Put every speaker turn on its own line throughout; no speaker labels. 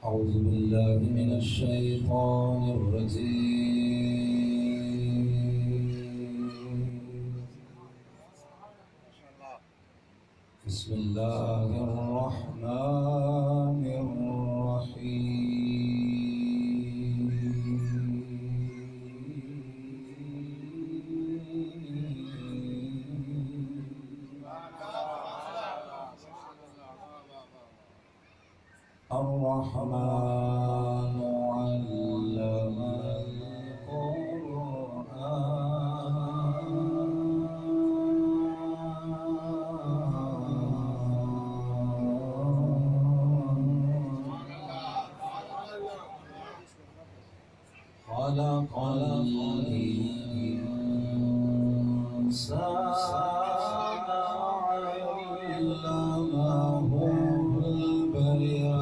أعوذ بالله من الشيطان الرجيم. بسم الله الرحمن الرحيم. الرحمن علم القرآن خلق الإنسان علمه البيان.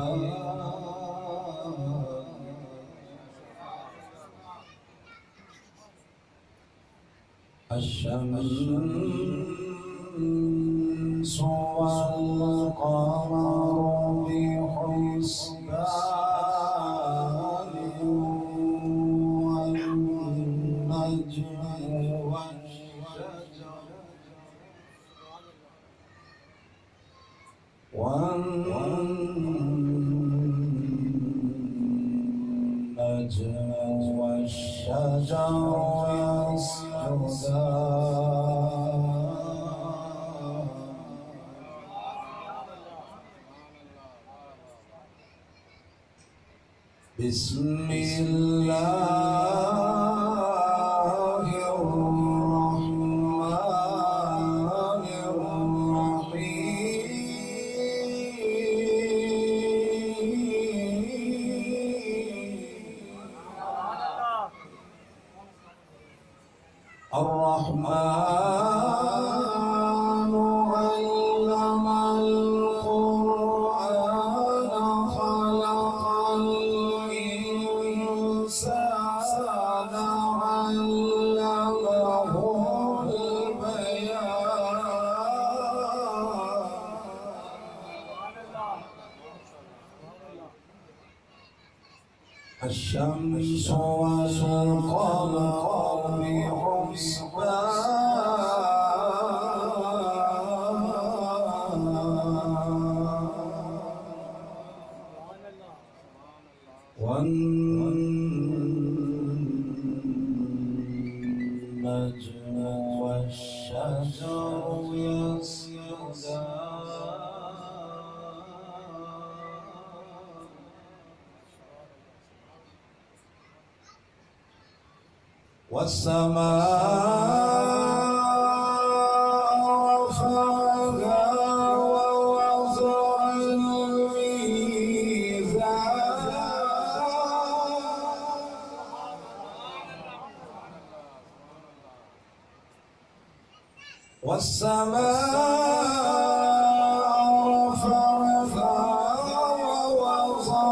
الشمس والقمر بحسبان والنجم والشجر يسجدان. بسم الله الرحمن الرحيم. الرحمن علم القرآن خلق الإنسان علمه البيان. الشمس والقمر بحسبان والنجم والشجر يسجدان. والسماء رفعها ووضع الميزان. والسماء رفعها ووضع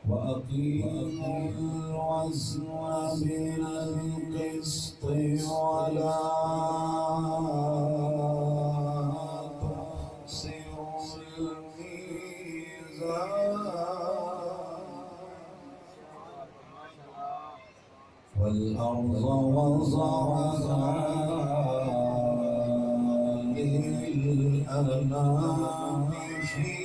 وأقيموا الوزن بالقسط ولا تخسروا الميزان. والأرض وضعها للأنام فيها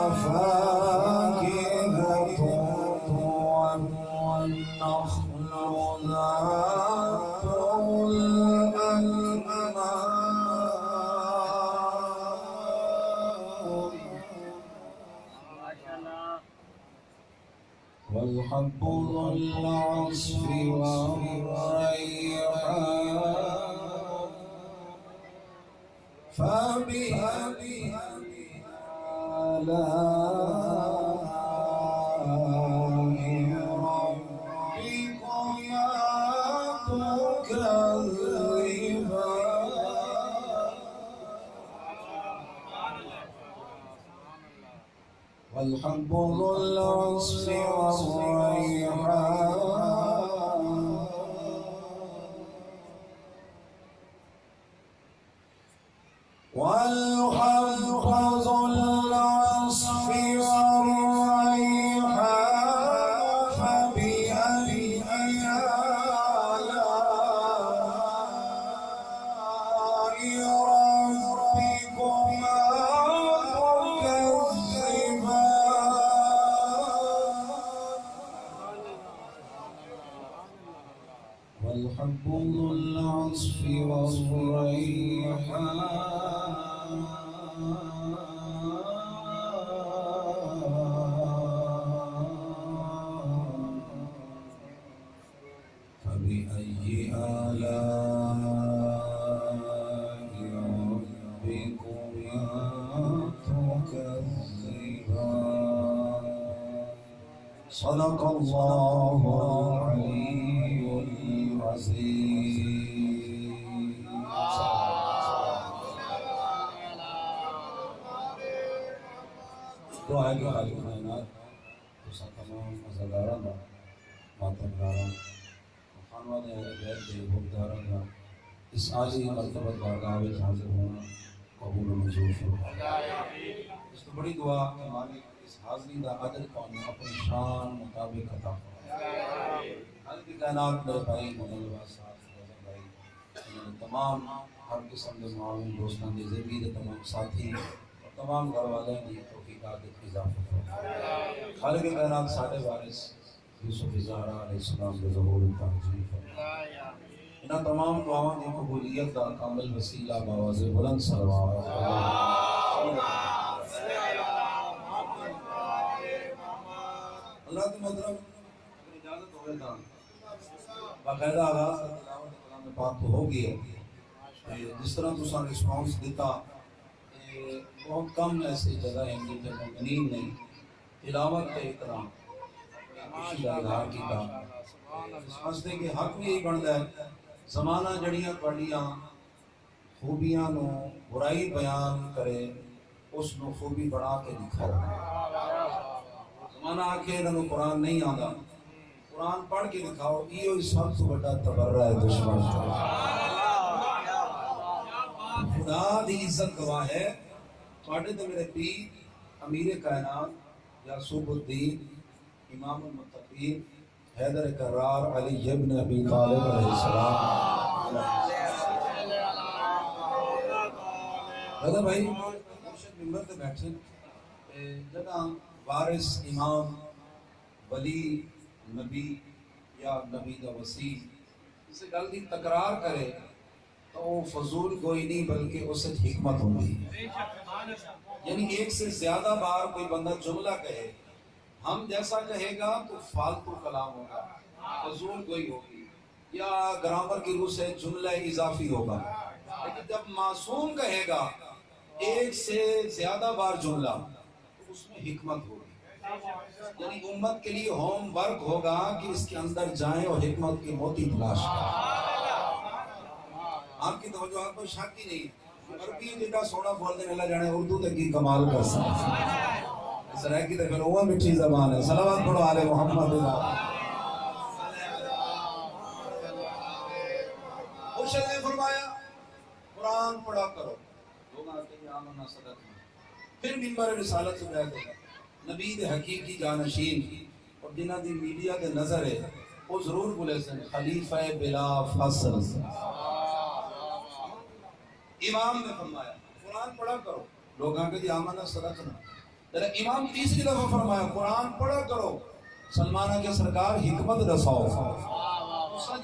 فاكهة والنخل ذات الأكمام. والحب ذو العصف والريحان. فبأي آلاء والحب ذو العصف والريحان والحب ذو العصف والريحان فبأي آلاء ربكما تكذبان والحب ذو العصف والريحان فبأي آلاء ربكما تكذبان صدق الله العلي العظيم. دعا کے خالق کائنات تو تمام عزاداران ماتمداران خانوادے اہل بیت کے حقداران کا اس عاجز مرتبہ بارگاہ میں حاضر ہونا قبول و منظور فرمائے. اس تو بڑی دعا کہ مالک اس حاضری کا اجر پانا اپنی شان مطابق عطا فرمائے. خالق کائنات میرے بھائی مولانا لباس صاحب بھائی تمام ہر قسم کے معاون دوستان کی زندگی کے تمام ساتھی اور تمام گھر والے کی توفیقات اضافہ فرمائے. خالق کائنات ساڈے وارث یوسف زہرا علیہ السلام کے ظہور تحجیل فرمائے. انہاں تمام دعاواں دی قبولیت دا کامل وسیلہ باواز بلند صلوات اللہ کی محترم اگر اجازت ہوئے تو باقاعدہ آغاز تلاوت کلام پاک تو ہو گیا. جس طرح تساں رسپانس دیتا بہت کم ایسی جگہ ہیں جن مومنین نے تلاوت کے احترام خوشی کا اظہار کیتا. سمجھتے کہ حق بھی یہی بنتا ہے زمانہ جڑیاں پڑھیاں خوبیاں نو برائی بیان کرے اس نو خوبی بڑھا کے دکھاؤ. زمانہ آکے انہوں قرآن نہیں آندا قرآن پڑھ کے دکھاؤ یہ سب سے بڑا تبرہ ہے دشمن کا. خدا دی عزت گواہ ہے تواڈے تے میرے پیر امیر کائنات یعصوب الدین امام المتقین حیدر کرار علی ابن ابی طالب علیہ السلام. حیدر بھائی مرشد ممبر تے بیٹھے جگہ وارث امام ولی نبی یا نبی دا وسیع اسے گل دی تکرار کرے تو وہ فضول کوئی نہیں بلکہ اس سے حکمت ہوگی. یعنی ایک سے زیادہ بار کوئی بندہ جملہ کہے ہم جیسا کہے گا تو فالتو کلام ہوگا فضول کوئی ہوگی یا گرامر کی روح سے جملہ اضافی ہوگا. لیکن جب معصوم کہے گا ایک سے زیادہ بار جملہ تو اس میں حکمت ہوگی. یعنی امت کے لیے ہوم ورک ہوگا کہ اس کے اندر جائیں اور حکمت کے موتی تلاش کریں. آپ کی توجہ کو شک ہی نہیں عربی جیتا سونا بول دیں اللہ جانے اردو تک کی کمال کر سکتے اس طرح کی تو پھر وہ مٹھی زبان ہے. صلوات پڑھو آل محمد. مرشد نے فرمایا قرآن پڑھا کرو. لوگ آتے ہیں آمنا صدقنا. پھر منبر رسالت سے بیٹھے نبی دے حقیقی جانشین اور جنہ دی میڈیا دے نظر ہے وہ ضرور بولے سن خلیفہ بلا فصل. امام نے فرمایا قرآن پڑھا کرو. لوگ آگے جی آمنا صدقنا. امام تیسری دفعہ فرمایا قرآن پڑھا کرو. سلمانہ کے سرکار حکمت رساؤ.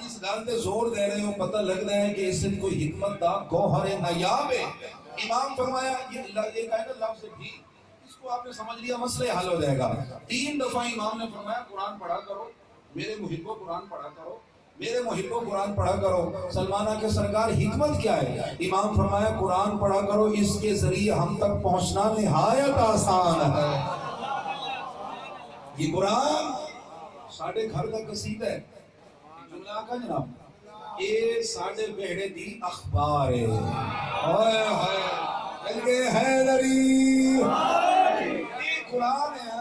جس گل پہ زور دے رہے ہو پتہ لگتا ہے کہ اس سے کوئی حکمت دا گوہر نایاب ہے. امام فرمایا یہ کہنا لفظ بھی اس کو آپ نے سمجھ لیا مسئلہ حل ہو جائے گا. 3 دفعہ امام نے فرمایا قرآن پڑھا کرو. میرے محبو قرآن پڑھا کرو. میرے محبو قرآن پڑھا کرو. سلمانہ کے سرکار حکمت کیا ہے؟ امام فرمایا قرآن پڑھا کرو. اس کے ذریعے ہم تک پہنچنا نہایت آسان ہے. یہ قرآن ساڑھے گھر کا قصیدہ ہے. جملہ کا جناب یہ ساڑھے بیڑے دی اخبار ہے. اوئے ہوئے حیدری یہ قرآن ہے.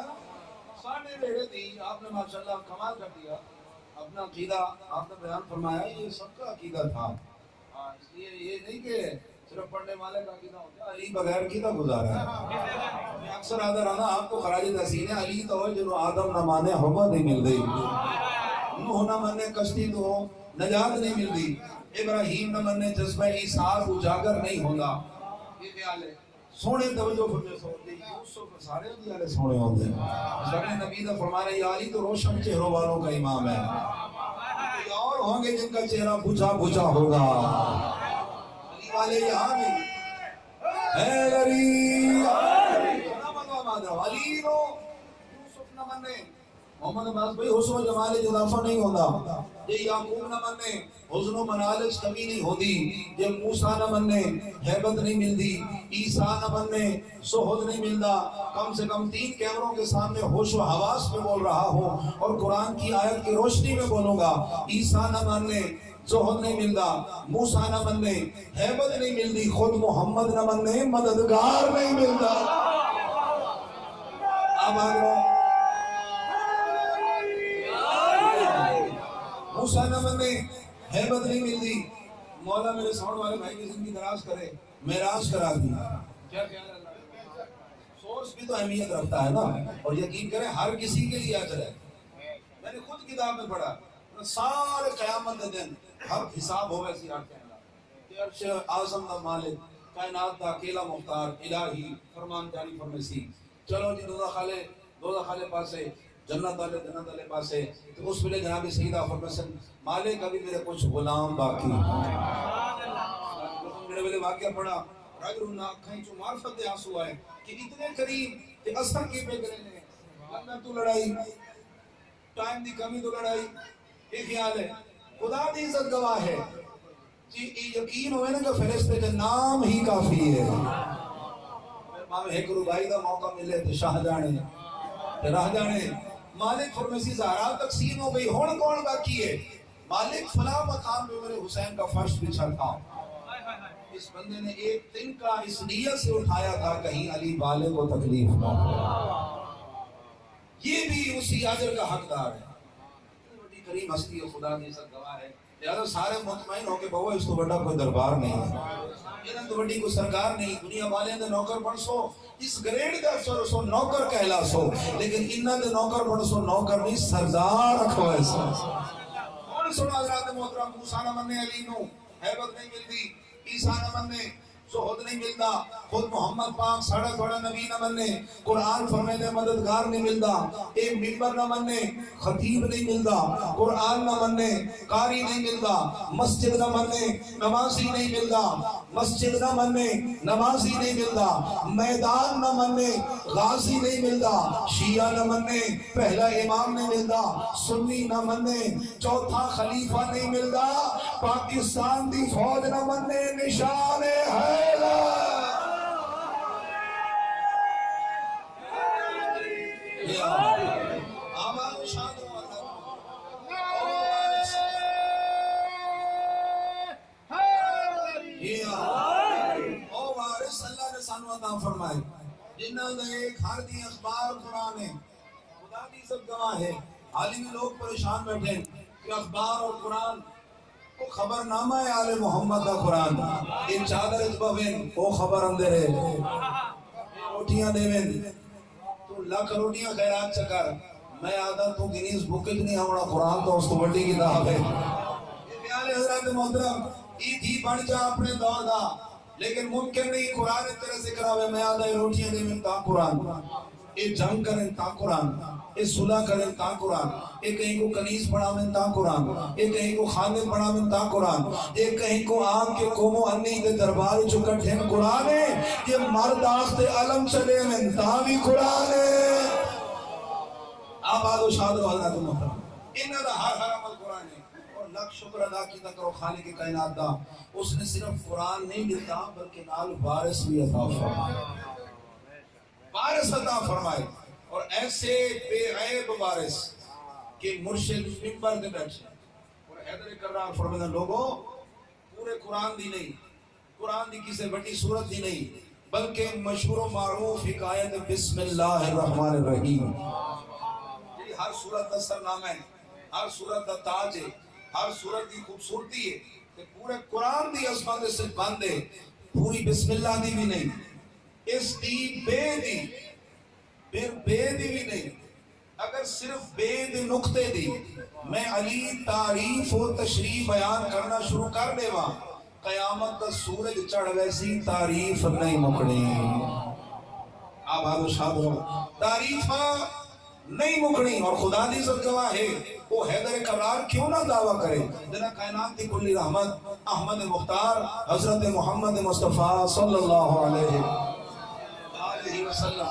بیڑے دی آپ نے ماشاءاللہ کمال کر دیا. اپنا عقیدہ آپ نے بیان فرمایا, یہ سب کا عقیدہ تھا. اس لیے یہ نہیں کہ صرف پڑھنے والے کا عقیدہ ہوتا ہے, علی بغیر عقیدہ گزارا ہے. میں اکثر آدھا رہا آپ کو خراج تحسین ہے, علی تو جو آدم نہ مانے ہوا نہیں مل گئی, نوح نہ مانے کشتی تو نجات نہیں ملتی, ابراہیم نہ مانے جذبہ ایثار اجاگر نہیں ہوتا. یہ خیال ہے سونے توجہ فرمائے سوتے یوسف سارے دیالے سونے ہوتے ہیں. سارے نبی دا فرمانے یا علی تو روشن چہروں والوں کا امام ہے, کوئی اور ہوں گے جن کا چہرہ بجھا بجھا ہوگا. علی والے یہاں بھی ہے علی علی نو یوسف نہ منے, محمد عباس بھائی حسن و جمال اضافہ نہیں ہوتا. یہ یعقوب نہ منے حسن و منالج کمی نہیں ہوتی. یہ موسیٰ نہ منے ہیبت نہیں ملتی. عیسیٰ نہ منے سہد نہیں ملتا. کم سے کم 3 کیمروں کے سامنے ہوش و حواس میں بول رہا ہوں اور قرآن کی آیت کی روشنی میں بولوں گا. عیسیٰ نہ منے زہد نہیں ملتا, موسیٰ نہ منے ہیبت نہیں ملتی, خود محمد نہ منے مددگار نہیں ملتا. اب آگے موسیٰ نہ منے ہیبت نہیں ملتی. مولا میرے ساؤنڈ والے بھائی کی زندگی دراز کرے, معراج کرا دی. کیا خیال ہے, سورس بھی تو اہمیت رکھتا ہے نا. اور یقین کریں ہر کسی کے لیے اجر ہے. میں نے خود کتاب میں پڑھا سارے قیامت کے دن ہر حساب ہوئے سی کہ عرش اعظم دا مالک, کائنات دا اکیلا مختار, الہی فرمان جاری فرمیسی. چلو جی دوزخ والے پاسے, جنت والے پاسے. تو اس ویلے جناب سیدہ فرمیسن مالک ابھی میرے کچھ غلام باقی. میرے ویلے واقعہ پڑھا راج رونا اکھائیں چو معرفت دے آنسو آئے کہ اتنے قریب کہ اثر کی پہ کریں گے. لگنا تو لڑائی, ٹائم دی کمی تو لڑائی. یہ خیال ہے خدا دی عزت گواہ ہے جی. یقین ہوئے نا کہ فرشتے کے نام ہی کافی ہے. ماں ایک ربائی دا موقع ملے تو شاہ جانے راہ جانے. مالک فرمیسی زہرا تقسیم ہو گئی, ہون کون باقی ہے؟ مالک فلاں مقام میں میرے حسین کا فرش بچھا تھا. اس بندے نے ایک دن کا اس نیت سے اٹھایا تھا کہیں علی والے کو تکلیف نہ ہو. یہ بھی اسی اجر کا حقدار ہے. بڑی کریم ہستی ہے, خدا کی عزت گواہ ہے. لہذا سارے مطمئن ہو کہ بہو اس کو بڑا کوئی دربار نہیں ہے, یہ تو بڑی کوئی سرکار نہیں. دنیا والے دے نوکر بن سو, اس گریڈ کا افسر سو نوکر کہلا سو, لیکن انہاں دے نوکر بن سو نوکر نہیں سردار رکھو ایسا. اور سنو حضرات محترم, موسیٰ نہ منے علی نو ہیبت نہیں ملتی, عیسیٰ نہ منے زہد نہیں ملتا, خود محمد پاک ساڑھا تھوڑا نبی نہ منے, قرآن فرمینے مددگار نہیں ملتا, ایک ممبر نہ منے خطیب نہیں ملتا, قرآن نہ منے قاری نہیں ملتا, مسجد نہ منے نمازی نہیں ملتا, مسجد نہ منے نمازی نہیں ملتا, میدان نہ منے غازی نہیں ملتا, شیعہ نہ منے پہلا امام نہیں ملتا, سنی نہ منے چوتھا خلیفہ نہیں ملتا, پاکستان دی فوج نہ منے نشان ہے. فرمائے جنہوں نے ایک ہر دی اخبار قرآن ہے, خدا کی عزت گواہ ہے. عالمی لوگ پریشان بیٹھے کہ اخبار اور قرآن وہ خبر نامہ ہے آل محمد کا قرآن. ان چادر اجبوین وہ خبر اندر ہے, روٹیاں دیوین تو لاکھ روٹیاں خیرات چکر. میں آدھا تو گنیز بکج نہیں ہونا, قرآن تو اس تو بڑی کتاب ہے. یہ خیال حضرات محترم ای تھی بڑھ جا اپنے دور دا, لیکن ممکن نہیں قرآن تیرے ذکر آوے. میں آدھا روٹیاں دیوین تا قرآن, یہ جنگ کریں تا قرآن, یہ صلح کریں تا قرآن, یہ کہیں کو کنیز پڑھاویں تا قرآن, یہ کہیں کو خادم پڑھاویں تا قرآن, یہ کہیں کو آگ کے قوم و انی دے دربار چکٹھیں قرآن ہے, یہ مرد آخت علم چلے میں تا بھی قرآن ہے. آباد و شاد و حضرات محترم انہاں دا ہر عمل قرآن ہے. اور لاکھ شکر ادا کیتا کرو خالق کائنات دا, اس نے صرف قرآن نہیں دیتا بلکہ نال وارث بھی عطا فرمائے, وارث عطا فرمائے. اور ایسے بے عیب وارث کہ مرشد ممبر دے بیٹھے اور حیدر کرار فرمانا لوگوں پورے قرآن دی نہیں, قرآن دی کسی بڑی صورت دی نہیں, بلکہ مشہور و معروف حکایت بسم اللہ الرحمن الرحیم. ہر سورت کا سرنامہ ہے، ہر سورت کا تاج ہے، ہر سورت کی خوبصورتی ہے کہ پورے قرآن دی عظمت سے بند ہے، پوری بسم اللہ دی بھی نہیں، اس دی بے دی پھر بے دی بھی نہیں، اگر صرف بے دی نقطے دی میں علی تعریف و تشریف بیان کرنا شروع کر دے وہاں قیامت کا سورج چڑھ ویسی تعریف نہیں مکڑی۔ آباد و شاد رہو، تعریف نہیں مکڑی۔ اور خدا دی عزت گواہ ہے وہ حیدر کرار کیوں نہ دعویٰ کرے جنہ کائنات کی کلی رحمت احمد مختار حضرت محمد مصطفیٰ صلی اللہ علیہ وسلم۔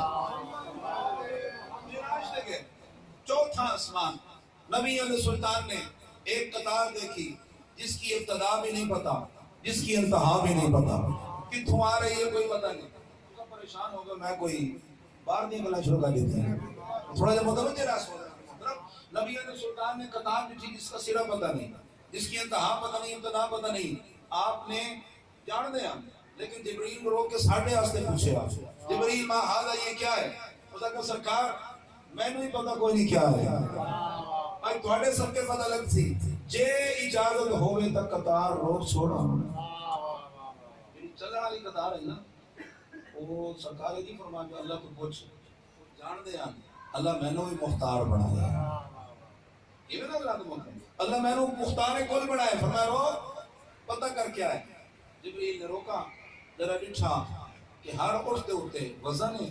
چوتھا آسمان، نبی علیہ سلطان نے ایک قطار دیکھی جس کی ابتدا بھی نہیں پتا، جس کی انتہا بھی نہیں پتا، کتوں آ رہی ہے کوئی پتہ نہیں۔ پریشان ہوگا میں کوئی باہر نہیں گلا شروع کر دیتے ہیں تھوڑا جا متوجہ راس ہو رہا ہے۔ نبی علیہ سلطان نے قطار دیکھی جس کا سرا پتہ نہیں، جس کی انتہا پتہ نہیں، ابتدا پتہ نہیں۔ آپ نے جان دیا لیکن جبریل کو روک کے ساڑھے آستے پوچھے، جبریل ماں ہاضا یہ کیا ہے؟ اس نے کہا سرکار میں نہیں پتا کوئی نہیں کیا ہے، آج تھوڑے سب کے پتہ لگ سی جے اجازت ہوئے تک قطار روک چھوڑا۔ چلنے والی قطار ہے نا، وہ سرکار نہیں فرما کہ اللہ کو پوچھ جان دے آن اللہ میں نے بھی مختار بنایا، یہ بھی نظر آتا اللہ میں نے مختار کل بنایا۔ فرمایا رو پتہ کر کیا ہے؟ جبریل نے روکا، ذرا ڈٹھا کہ ہر اٹھتے اٹھتے وزن ہے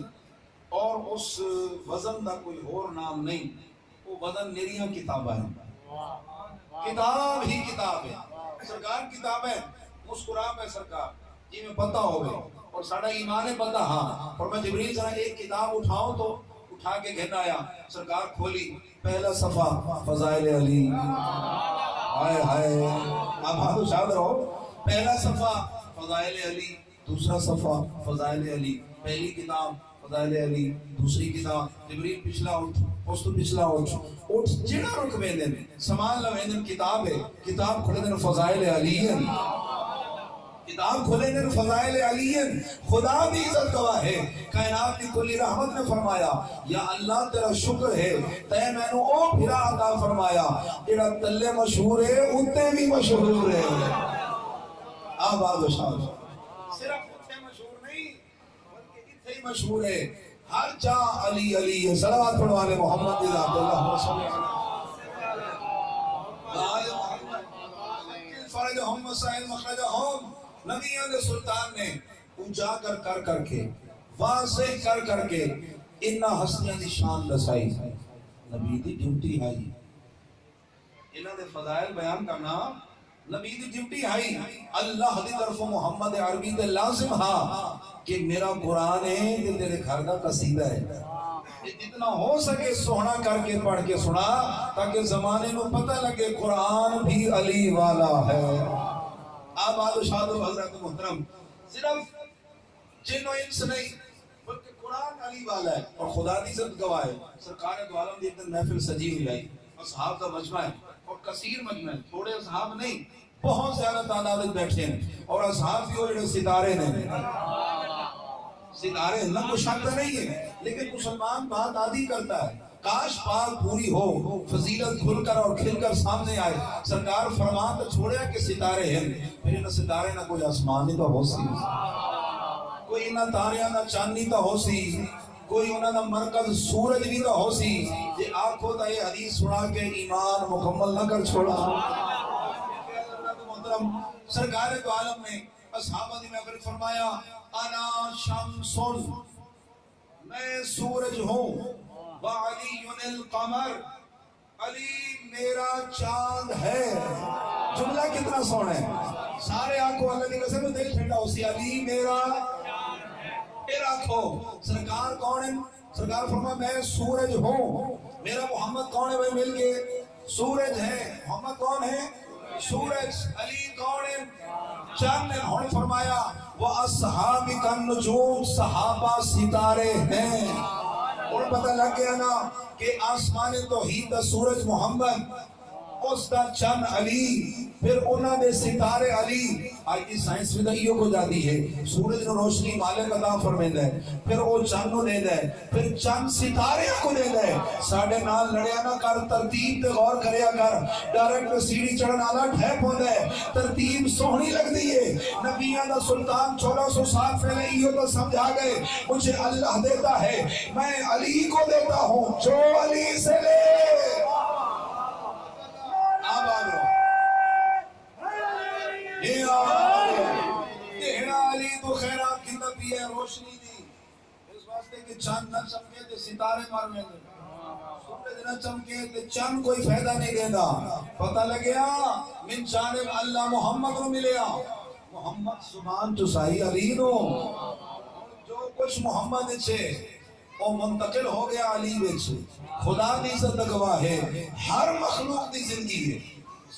اور اس وزن دا کوئی اور نام نہیں، وہ وزن میریاں کتابیں ہیں، کتاب ہی کتاب ہے سرکار، کتاب ہے مسکرا پہ سرکار جی میں پتہ ہوئے اور ساڑھا ایمان ہے پتہ ہاں۔ اور میں جبریل ذرا ایک کتاب اٹھاؤں تو اٹھا کے گھن آیا، سرکار کھولی، پہلا صفحہ فضائل علی، ہائے ہائے آپ ہاتھ شاد رہو، پہلا صفحہ فضائل علی، دوسرا صفحہ فضائل علی، پہلی کتاب فضائل علی، دوسری کتاب جبریل پچھلا اٹھ اس تو پچھلا اٹھ جڑا رکھ ویندن سامان لویندن کتاب ہے، کتاب کھلے دن فضائل علی، کتاب کھلے دن فضائل علی۔ خدا بھی عزت گواہ ہے، کائنات کی کلی رحمت نے فرمایا یا اللہ تیرا شکر ہے تے میں نے او پھرا عطا فرمایا جڑا تلے مشہور ہے اتے بھی مشہور ہے۔ آباد و شاد، صرف اتے مشہور نہیں بلکہ اتھے ہی مشہور ہے، ہر جا علی علی ہے۔ صلوات پڑھوانے محمد ذات اللہ صلی اللہ علیہ فرجہم وسائل مخرجہم۔ نبی علیہ سلطان نے اجاگر کر کے واضح کر کے انہا ہستیاں دی شان دسائی، نبی دی ڈیوٹی ہے، انہا دے فضائل بیان کرنا نبی دی ڈیوٹی ہے۔ اللہ دی طرف محمد عربی دے لازم ہاں کہ میرا قرآن ہے کہ تیرے گھر کا قصیدہ ہے، جتنا ہو سکے سونا کر کے پڑھ کے سنا تاکہ زمانے میں پتہ لگے قرآن بھی علی والا ہے۔ آباد و شاد و حضرت محترم، صرف جن و انس نہیں بلکہ قرآن علی والا ہے اور خدا دی عزت گواہ ہے۔ سرکار دو عالم دی ایک دن محفل سجی ہوئی آئی، اصحاب کا مجمع ہے اور کثیر مجمع ہے، تھوڑے اصحاب نہیں بہت زیادہ تعداد بیٹھے ہیں اور اصحاب بھی وہ جڑے ستارے نے، ستارے اللہ کو شک نہیں ہے لیکن مسلمان بات عادی کرتا ہے، کاش بات پوری ہو، فضیلت کھل کر اور کھل کر سامنے آئے۔ سرکار فرمان تو چھوڑیا کہ ستارے ہیں، پھر انہاں ستارے نہ کوئی آسمانی تو ہو سی، کوئی انہاں تاریاں نہ چاندنی تو ہو سی، کوئی انہاں دا مرکز سورج بھی تو ہو سی۔ جے آنکھوں تا یہ حدیث سنا کے ایمان مکمل نہ کر چھوڑا۔ سرکار دو عالم نے اصحابہ دی محفل فرمایا انا شمس، میں سورج ہوں، وعلی القمر، علی میرا چاند ہے۔ جملہ کتنا سونا ہے، سارے آنکھوں اللہ دی قسم دل ٹھنڈا ہو سی، علی میرا پھر آنکھوں سرکار کون ہے؟ سرکار فرمایا میں سورج ہوں، میرا محمد کون ہے؟ بھائی مل کے سورج ہے، محمد کون ہے؟ سورج، علی کون ہے؟ چاند ہے۔ اور فرمایا وَأَصْحَابِ كَالنُّجُومِ، صحابہ ستارے ہیں۔ اور پتہ لگ گیا نا کہ آسمان توحید کا سورج محمد اس دا چن علی، پھر انہاں دے ستارے علی. آج کی سائنس ودائیوں کو جاتی ہے سورج نو روشنی مالک عطا فرمیندا ہے، پھر وہ چن نو دیندا ہے، پھر چن ستارے کو دیندا ہے. ساڈے نال لڑیا نہ کر، ترتیب تے غور کریا کر. ڈائریکٹ سیڑھی چڑھن والا ٹھیپ ہوندا ہے، ترتیب سوہنی لگدی ہے. نبیاں دا سلطان 1400 سال پہلے یہ تو سمجھا گئے مجھے اللہ دیتا ہے، میں علی کو دیتا ہوں جو علی سے لے. علی تو خیرات کی نبی ہے، روشنی دی اس واسطے کہ چاند نہ چمکے تے ستارے مر میں دے، سورج نہ چمکے تے چاند کوئی فائدہ نہیں دیندا. پتہ لگیا من جانب اللہ محمد کو ملیا. محمد زبان تو صحیح علی نو جو کچھ محمد چھے وہ منتقل ہو گیا علی وچ. خدا دی عزت گواہ ہے ہر مخلوق دی زندگی ہے،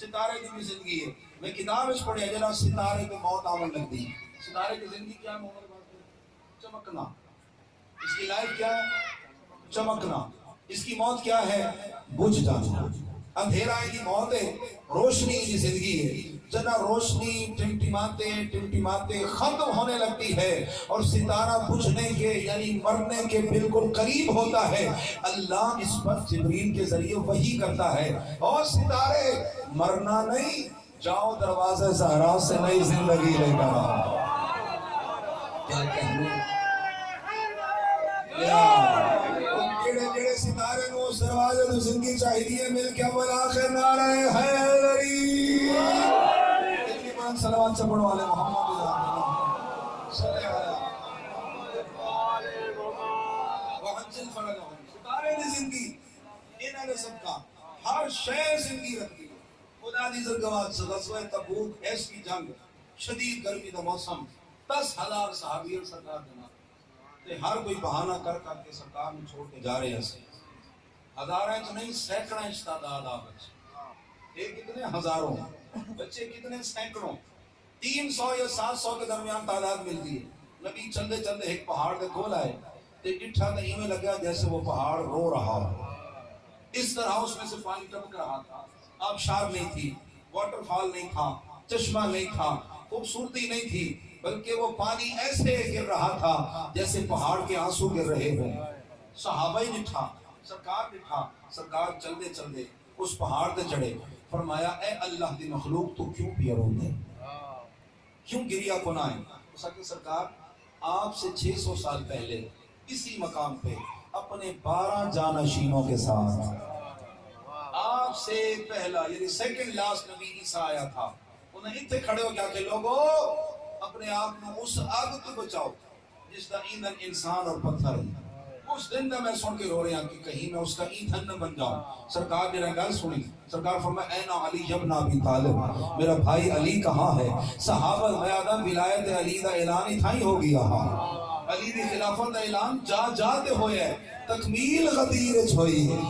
ستارے دی بھی زندگی ہے. میں کتاب اس پڑھیا جنا ستارے کی موت آمن لگ دی. ستارے کی زندگی کیا ہے محمد بات؟ چمکنا. اس کی لائف کیا ہے؟ چمکنا. اس کی موت کیا ہے؟ بجھ جانا. اندھیرا کی موت ہے، روشنی کی زندگی ہے. جنا روشنی ٹمٹماتے ختم ہونے لگتی ہے اور ستارہ بجھنے کے یعنی مرنے کے بالکل قریب ہوتا ہے، اللہ اس پر جبریل کے ذریعے وحی کرتا ہے اور ستارے مرنا نہیں، جاؤ دروازے زہرا سے نئی زندگی لے کر آؤ. کیا کہنے جڑے ستارے نو اس دروازے تو زندگی چاہیے مل کے اول آخر نعرہ حیدری. اتنی مان صلوات سے پڑھو والے محمد صلی اللہ وحجل فرقہم. ستارے دی زندگی انہاں نے سب کا ہر شے زندگی رکھی. خدا دی زرگوات غزوہ تبوک ایس کی جنگ، شدید گرمی دا موسم، 10,000 صحابیوں سرکار دینا تے ہر کوئی بہانہ کر کر کے سرکار میں چھوڑ کے جا رہے ہیں. ہزاریں تو نہیں سینکڑیں تعداد آ بچے، ایک کتنے ہزاروں بچے کتنے سینکڑوں، 300 یا 700 کے درمیان تعداد ملتی ہے. نبی چلتے چلتے ایک پہاڑ دے کھول آئے تے اٹھا تے ایویں لگا جیسے وہ پہاڑ رو رہا ہو. اس طرح اس میں سے پانی ٹپک رہا تھا. آبشار نہیں تھی، واٹر فال نہیں تھا، چشمہ نہیں تھا، خوبصورتی نہیں تھی، بلکہ وہ پانی ایسے گر رہا تھا جیسے پہاڑ کے آنسو گر رہے ہوں. صحابہ ہی نٹھا، سرکار نٹھا. سرکار چلتے چلتے اس پہاڑ تے چڑھے. فرمایا اے اللہ دی مخلوق تو کیوں پیا رو دے، کیوں گریا کنائیں؟ سرکار آپ سے 600 سال پہلے اسی مقام پہ اپنے 12 جانشینوں کے ساتھ آپ سے پہلا یعنی سیکنڈ لاسٹ نبی عیسیٰ آیا تھا. انہیں اتنے کھڑے ہو کیا کہ لوگوں اپنے آپ کو اس آگ تو بچاؤ جس کا ایندھن انسان اور پتھر ہے. اس دن میں سن کے رو رہے ہیں کہ کہیں میں اس کا ایندھن نہ بن جاؤں. سرکار نے گل سنی. سرکار فرمایا اے نا علی ابن ابی طالب، میرا بھائی علی کہاں ہے؟ صحابہ میادہ ولایت علی دا اعلان ہی تھا ہی ہو گیا. علی دی خلافت دا اعلان جا جاتے ہوئے ہے، تکمیل غدیر ہوئی ہے.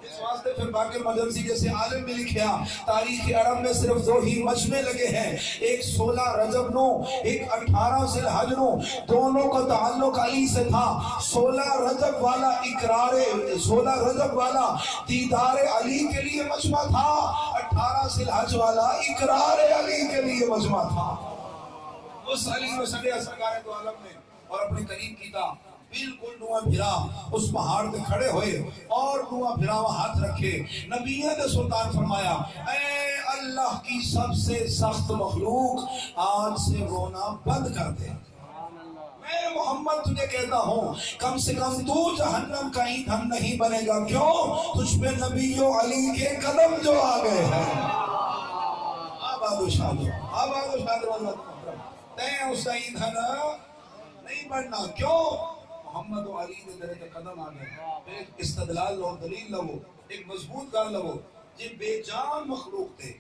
اس واسطے پھر باقر مجلسی جیسے عالم میں لکھیا تاریخ عرب میں صرف 2 ہی مجمع لگے ہیں، ایک 16 رجب نو، ایک 18 ذی الحج نو. دونوں کا تعلق علی سے تھا. 16 رجب والا اقرار، 16 رجب والا دیدار علی کے لیے مجمع تھا، 18 ذی الحج والا اقرار علی کے لیے مجمع تھا. اس علی میں سڈیا سرکار دو عالم نے اور اپنے قریب کیتا بالکل نواں بھرا اس پہاڑ پہ کھڑے ہوئے اور نواں بھراوا ہاتھ رکھے. نبیت سلطان فرمایا اے اللہ کی سب سے سخت مخلوق آج سے رونا بند کر دے. میں محمد تجھے کہتا ہوں کم سے کم تو جہنم کا ایندھن نہیں بنے گا. کیوں؟ تجھ پہ نبی و علی کے قدم جو آ گئے ہیں. آباد و شاد آباد و شاد تے اس کا ایندھن نہیں بڑھنا. کیوں؟ محمد و علی دے درے قدم آ گئے. ایک استدلال لو، دلیل لو، ایک مضبوط گل لو. جی بے جان مخلوق تھے،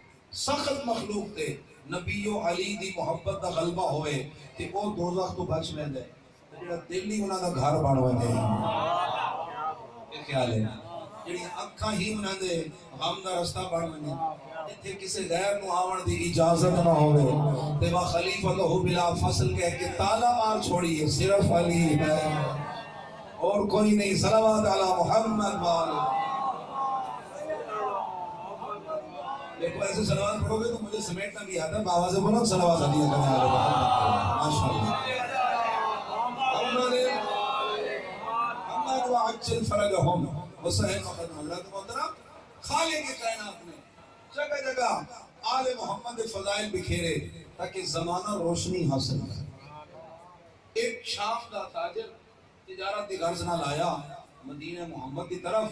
سخت مخلوق تھے، نبی و علی دی محبت دا غلبہ ہوئے تے او دوزخ تو بچ لیندے. جڑا دل ہی انہاں دا گھر بن ویندے. اے خیال ہے جڑی اکھاں ہی انہاں دے غم دا رستہ بن ویندے. جتھے کسی غیر نو آون دی اجازت نہ ہوے تے وا خلیفۃ بلا فصل کہہ کے تالا مار چھوڑیے صرف علی ہے اور کوئی نہیں. صلوات علی محمد وآلہ دیکھو ایسے صلوات پڑھو گے تو مجھے سمیٹنا بھی آتا ہے، باوا سے بولو صلوات علیہ ماشاءاللہ محمد وعجل فرجہم وسہل مقدم حضرت محترم خالق کائنات نے جگہ جگہ آل محمد فضائل بکھیرے تاکہ زمانہ روشنی حاصل کرے۔ ایک شام کا تاجر تجارت دی غرض نہ لایا مدینہ محمد کی طرف،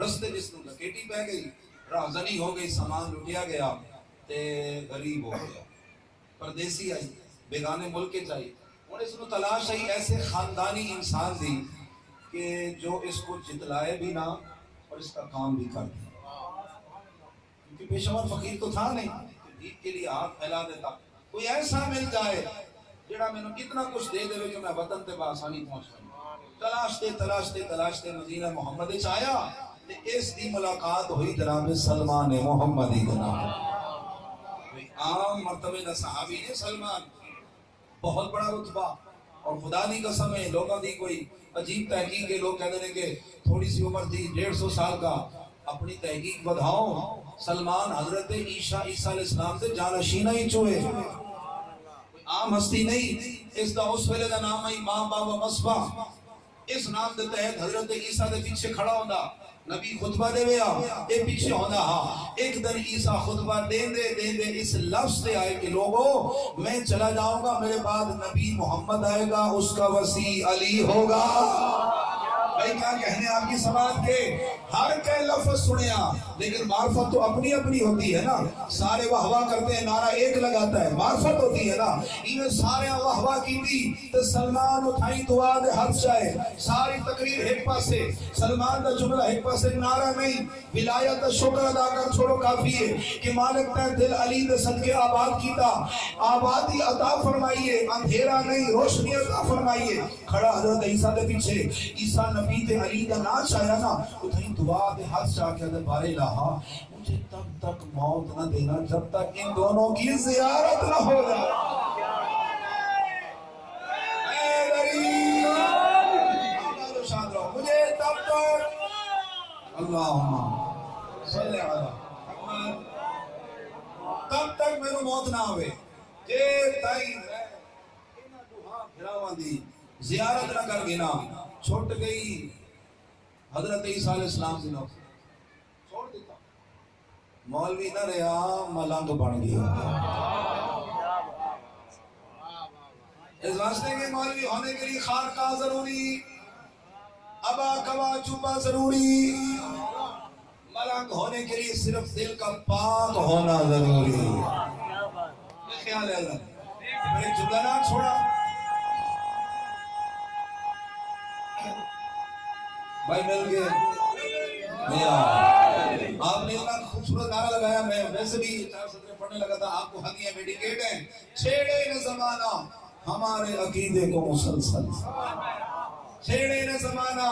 رستے جس نے لکیٹی پہ گئی، راہزنی ہو گئی، سامان لٹیا گیا تے غریب ہو گیا، پردیسی آئی، بیگانے ملک چاہیے، اور اس کو تلاش آئی ایسے خاندانی انسان دی کہ جو اس کو جتلائے بھی نہ اور اس کا کام بھی کر دے، کیونکہ پیشور فقیر تو تھا نہیں کہ بھیک کے لیے ہاتھ پھیلا دیتا، کوئی ایسا مل جائے جڑا میں نے اتنا کچھ دے دے کہ میں وطن تے بآسانی پہنچ جاؤں۔ تلاشتے مدینہ محمد وچ آیا تے اس دی ملاقات ہوئی جناب سلمان محمدی جناب، عام مرتبے دا صحابی نے سلمان، بہت بڑا رتبہ، اور خدا دی قسم ہے لوگوں دی کوئی عجیب تحقیق ہے، لوگ کہتے ہیں کہ تھوڑی سی عمر تھی 150 سال کا، اپنی تحقیق بدھاؤ، سلمان حضرت عیسیٰ علیہ السلام سے جانشینہ ہی چوئے، عام ہستی نہیں، اس دا اس ویلے دا نام ہے ماں بابا مصباح، اس نام دے تحت حضرت عیسیٰ دے پیچھے کھڑا ہوندا، نبی خطبہ دے ویا اے پیچھے ہوندا، ہاں ایک دن عیسیٰ خطبہ دین دے اس لفظ سے آئے کہ لوگوں میں چلا جاؤں گا، میرے بعد نبی محمد آئے گا، اس کا وسیع علی ہوگا۔ بھائی کیا کہنے آپ کی سماعت کے ہر کئی لفظ سنیا، لیکن معرفت تو اپنی اپنی ہوتی ہے نا، سارے واہ واہ کرتے ہیں، نعرہ ایک لگاتا ہے، معرفت ہوتی ہے نا، انہیں سارے واہ واہ کی تھی تو سلمان اٹھائی دعا دے ہاتھ جائے، ساری تقریر ایک پاسے، سلمان کا جملہ ایک پاسے، نعرہ نہیں، ولایت شکر ادا کر چھوڑو کافی ہے کہ مالک تے دل علی دے صدقے آباد کیتا، آبادی عطا فرمائیے، اندھیرا نہیں روشنی عطا فرمائیے، کھڑا حضرت عیسیٰ دے پیچھے، عیسیٰ نبی تے علی دا ناچ آیا نا، اتنی دعا دے ہاتھ چاہ کے دے بارے الہا مجھے تب تک موت نہ دینا جب تک ان دونوں کی زیارت نہ ہو جائے، مجھے تب تک اللہم صلی علی محمد تب تک میرے موت نہ ہوئے جے تائی میں انہاں دوہاں پھراواں دی زیارت نہ کر گنا، چھوٹ گئی حضرت عیسیٰ علیہ السلام دی نوکری چھوڑ دیتا، مولوی نہ رہا ملنگ بن گیا، اس واسطے کہ مولوی ہونے کے لیے خانقاہ ضروری، ابا کبا چوبا ضروری، ملنگ ہونے کے لیے صرف دل کا پاک ہونا ضروری، یہ خیال ہے اللہ میں جملہ نہ چھوڑا، بھائی مل گئے میاں آپ نے اتنا خوبصورت نعرہ لگایا، میں ویسے بھی 4 سطریں پڑھنے لگا تھا، آپ کو ہدیہ میڈیکیٹ ہیں، چھیڑے نہ زمانہ ہمارے عقیدے کو مسلسل، چھیڑے نہ زمانہ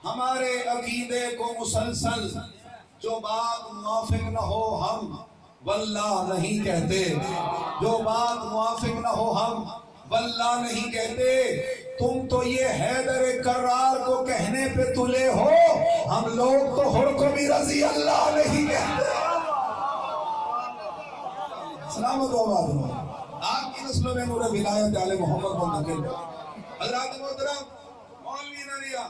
ہمارے عقیدے کو مسلسل، جو بات موافق نہ ہو ہم واللہ نہیں کہتے، جو بات موافق نہ ہو ہم واللہ نہیں کہتے، تم تو یہ حیدر کرار کو کہنے پہ تلے ہو، ہم لوگ تو ہر کو بھی رضی اللہ نہیں کہتے۔ سلامت و آباد ہو آپ کی نسلوں میں نور ولایت آل محمد منتقل، حضرات محترم مولوی نریا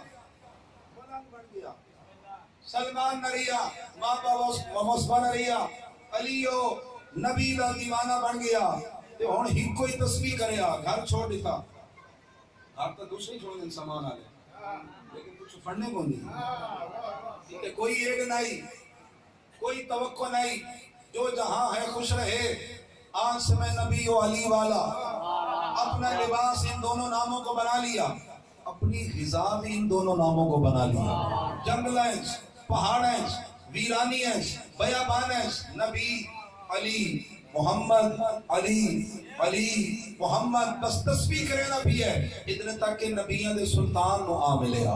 ملنگ بن گیا، سلمان نریا ماں بابا مصباح نریا، علیو نبی دا دیوانہ بن گیا، تے ہن ہی کوئی تسبیح کریا، گھر چھوڑ دیتا، گھر تو دوسرے چھوڑ دیں سامان آلے، لیکن کچھ پڑھنے کو نہیں، ٹھیک ہے کوئی ایڈ نہیں، کوئی توقع نہیں، جو جہاں ہے خوش رہے، آج سے میں نبی و علی والا، اپنا لباس ان دونوں ناموں کو بنا لیا، اپنی غذا بھی ان دونوں ناموں کو بنا لیا، جنگل ہے، پہاڑ ہے، ویرانی ہے، بیابان ہے، نبی علی محمد علی علی محمد، بس تسبیح کرے نہ بھی ہے، اتنے تک کہ نبیوں دے سلطان نو آ ملیا،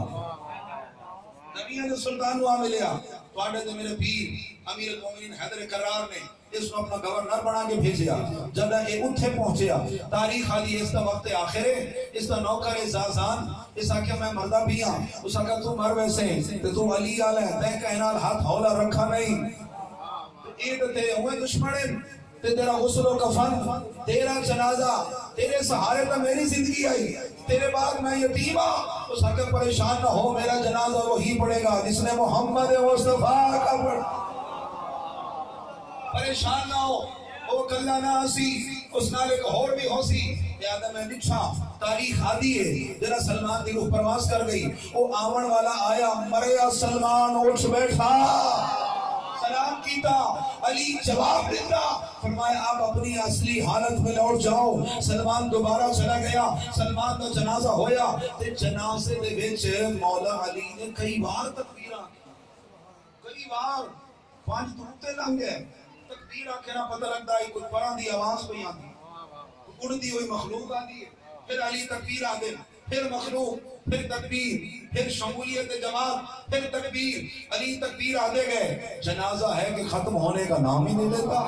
نبیوں دے سلطان نو آ ملیا، توڑے دے میرے پیر امیر المومنین حیدر کرار نے اس کو اپنا گورنر بنا کے بھیجیا، جب یہ اتھے پہنچیا، تاریخ آدھی اس دا وقت آخر ہے، اس دا نوکر زازان، اس آکھیا میں مردہ بھی ہاں، اس آکھیا تو مر ویسے ہیں، تو علی آلہ ہے، تہ کہنا ہاتھ ہولا رکھا نہیں، عید تے ہوئے دشمن تے تیرا غسل و کفن تیرا جنازہ تیرے سہارے تو میری زندگی آئی، تیرے بعد میں یتیم ہوں، اس حق پریشان نہ ہو، میرا جنازہ وہی پڑے گا جس نے محمد مصطفیٰ کا پریشان نہ ہو، وہ کلہ نہ ہسی، اس نال ایک اور بھی ہو سی یاد میں نچھا تاریخ آدھی ہے جرا سلمان دی روح پرواز کر گئی، وہ آون والا آیا مریا سلمان اٹھ بیٹھا سلام کیتا، علی جواب دیتا، فرمایا آپ اپنی اصلی حالت میں لوٹ جاؤ۔ سلمان دوبارہ چلا گیا، سلمان کا جنازہ ہویا تے جنازے دے وچ مولا علی نے کئی بار تکبیراں کئی بار 5 دروتے لنگ گئے، تکبیر آکھے نہ پتہ لگتا ہے کوئی پران دی آواز کوئی آتی اڑتی ہوئی مخلوق آتی ہے، پھر علی تکبیر آدھے، پھر مخلوق، پھر تکبیر، پھر شمولیت جماعت، پھر تکبیر، علی تکبیر آدھے گئے، جنازہ ہے کہ ختم ہونے کا نام ہی نہیں لیتا،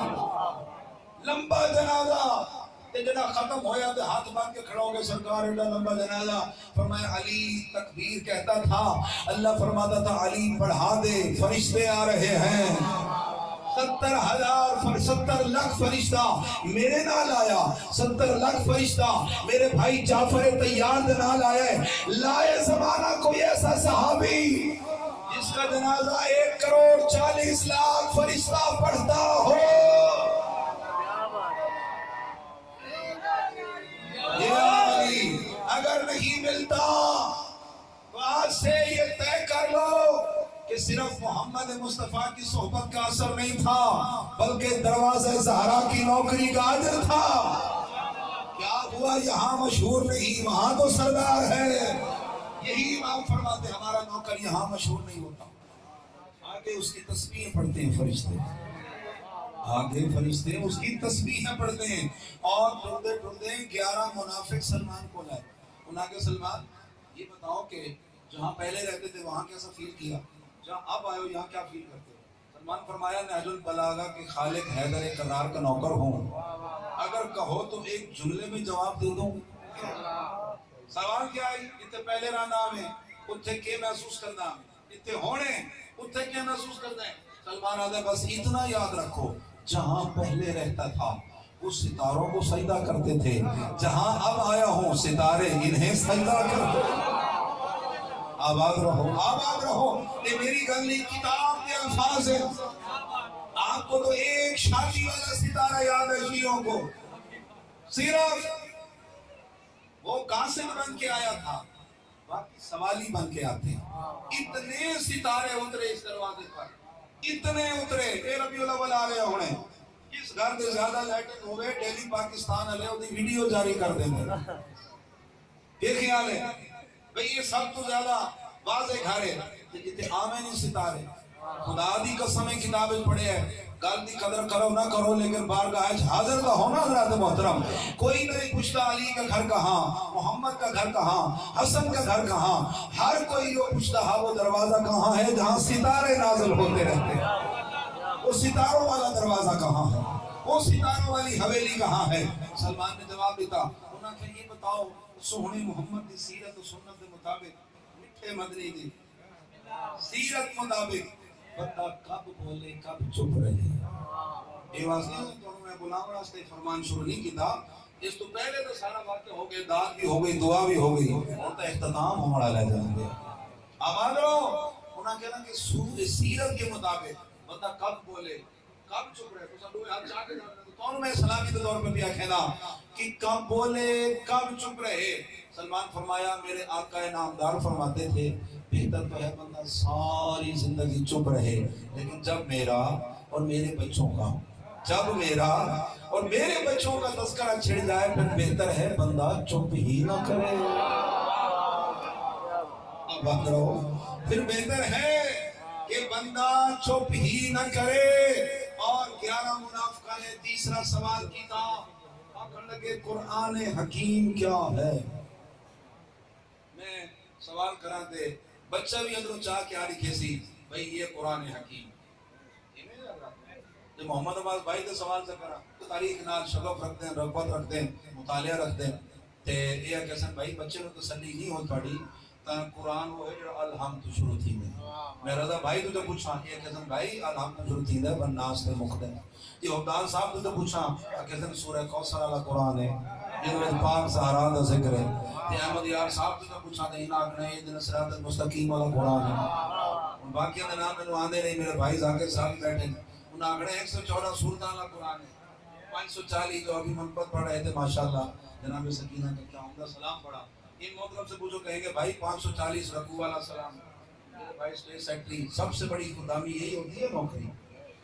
لمبا جنازہ تے جنا ختم ہویا تے ہاتھ باندھ کے کھڑا ہو گئے سرکار ایڈا لمبا جنازہ، فرمایا علی تکبیر کہتا تھا، اللہ فرماتا تھا علی بڑھا دے فرشتے آ رہے ہیں، 70 لاکھ فرشتہ میرے نال آیا، 70 لاکھ فرشتہ میرے بھائی جعفر طیار دے نال آیا ہے، لائے زمانہ کوئی ایسا صحابی جس کا جنازہ 1,40,00,000 فرشتہ پڑھتا ہو۔ اگر نہیں ملتا تو آج سے یہ طے کر لو کہ صرف محمد مصطفیٰ کی صحبت کا اثر نہیں تھا بلکہ دروازہ زہرا کی نوکری کا اجر تھا۔ کیا ہوا یہاں مشہور نہیں وہاں تو سردار ہے، یہی امام فرماتے ہمارا نوکر یہاں مشہور نہیں ہوتا، آگے اس کی تسبیح پڑھتے ہیں فرشتے، آگے فرشتے اس کی تسبیح پڑھتے ہیں، اور ڈھونڈے ڈھونڈے 11 منافق سلمان کو لائے، انہاں کے سلمان یہ بتاؤ کہ جہاں پہلے رہتے تھے وہاں کیسا فیل کیا، جہاں اب آئے ہو یہاں کیا فیل کرتے ہو؟ سلمان فرمایا نہج البلاغہ کے خالق حیدر کرار کا نوکر ہوں، اگر کہو تو ایک جملے میں جواب دے دوں۔ سوال کیا ہے؟ اتنے پہلے رہنا میں اتنے کے محسوس کرنا، اتنے ہونے اتنے کیا محسوس کرنا ہے؟ سلمان آدھے بس اتنا یاد رکھو جہاں پہلے رہتا تھا اس ستاروں کو سجدہ کرتے تھے، جہاں اب آیا ہوں ستارے انہیں سجدہ کرتے ہیں۔ آباد رہو آباد رہو، یہ میری گلی کتاب کے الفاظ ہیں، آپ کو تو ایک شادی والا ستارہ یاد ہے شیعوں کو، صرف وہ قاصد بن کے آیا تھا، باقی سوالی بن کے آتے ہیں۔ اتنے ستارے اترے اس دروازے پر، اتنے اترے، اے ربیع الاول آ رہے ہونے، اس گھر دے زیادہ لائٹنگ ہوئے ڈیلی پاکستان علیہ ہوتی ویڈیو جاری کر دیں گے۔ یہ خیال ہے بھئی یہ سب تو زیادہ واضح گھر ہے جتے آمیں نہیں ستارے، خدا دی قسمیں کتابیں پڑھے ہیں، گل دی قدر کرو نہ کرو لیکن بارگاہ حاضر کا ہونا حضرات محترم، کوئی نہیں پوچھتا علی کا گھر کہاں، محمد کا گھر کہاں، حسن کا گھر کہاں، ہر کوئی یہ پوچھتا ہے وہ دروازہ کہاں ہے جہاں ستارے نازل ہوتے رہتے ہیں، وہ ستاروں والا دروازہ کہاں ہے، وہ ستاروں والی حویلی کہاں ہے؟ سلمان نے جواب دیتا، انہوں نے یہ بتاؤ سوہنے محمد دی سیرت و سنت دے مطابق، مٹھے مدنی دی سیرت مطابق بندہ کب بولے کب چپ رہے، یہ واسطے تو میں غلام راستے فرمان شروع نہیں کیتا، اس تو پہلے تو سارا واقعہ ہو گئے، دعا بھی ہو گئی، دعا بھی ہو گئی، اور تو اختتام ہمارا لے جائیں گے۔ آباد رہو، انہوں نے کہنا کہ سیرت کے مطابق بندہ کب بولے کب چپ رہے، تو سب لوگ ہاتھ چاہ کے کون میں اسلامی کے طور پہ بھی کہنا کہ کب بولے کب چپ رہے۔ سلمان فرمایا میرے آقا نامدار فرماتے تھے بہتر تو ہے بندہ ساری زندگی چپ رہے لیکن جب میرا اور میرے بچوں کا تذکرہ چھڑ جائے پھر بہتر ہے بندہ چپ ہی نہ کرے۔ اب پھر بہتر ہے کہ بندہ چپ ہی نہ کرے۔ اور 11 منافقہ نے تیسرا سوال کیتا، آخر لگے قرآن حکیم کیا ہے؟ میں سوال کرا دے بچہ بھی اندروں چاہ کے آ رکھے سی بھئی یہ قرآن حکیم جب محمد عباس بھائی دے سوال سے کرا تو تاریخ نال شغف رکھ دیں، رغبت رکھ دیں، مطالعہ رکھ دیں تے یہ کہسن بھائی بچے کو تسلی نہیں ہو پڑی تا قرآن وہ ہے جو الحمد شروع تھی میں میں رضا بھائی تو پوچھا یہ کہتے بھائی الحمد شروع تھی ہے بناس تے مقدم یہ عبدال صاحب تو پوچھا کہتے سورہ کوثر والا قرآن ہے جن میں پاک سہارا دا ذکر ہے تے احمد یار صاحب تو پوچھا تے انہاں نے یہ دن صراط المستقیم والا قرآن ہے باقی دے نام میں آندے نہیں میرے بھائی ذاکر صاحب بیٹھے انہاں نے 114 سورتاں والا قرآن ہے 540 جو ابھی منقبت پڑھ رہے تھے ماشاءاللہ جناب سکینہ کا کیا عمدہ سلام پڑھا ان محترم سے پوچھو کہیں گے بھائی 540 رکوع والا سلام میرے بھائی اسٹیٹ سیکٹری سب سے بڑی خدامی یہی ہوتی ہے نوکری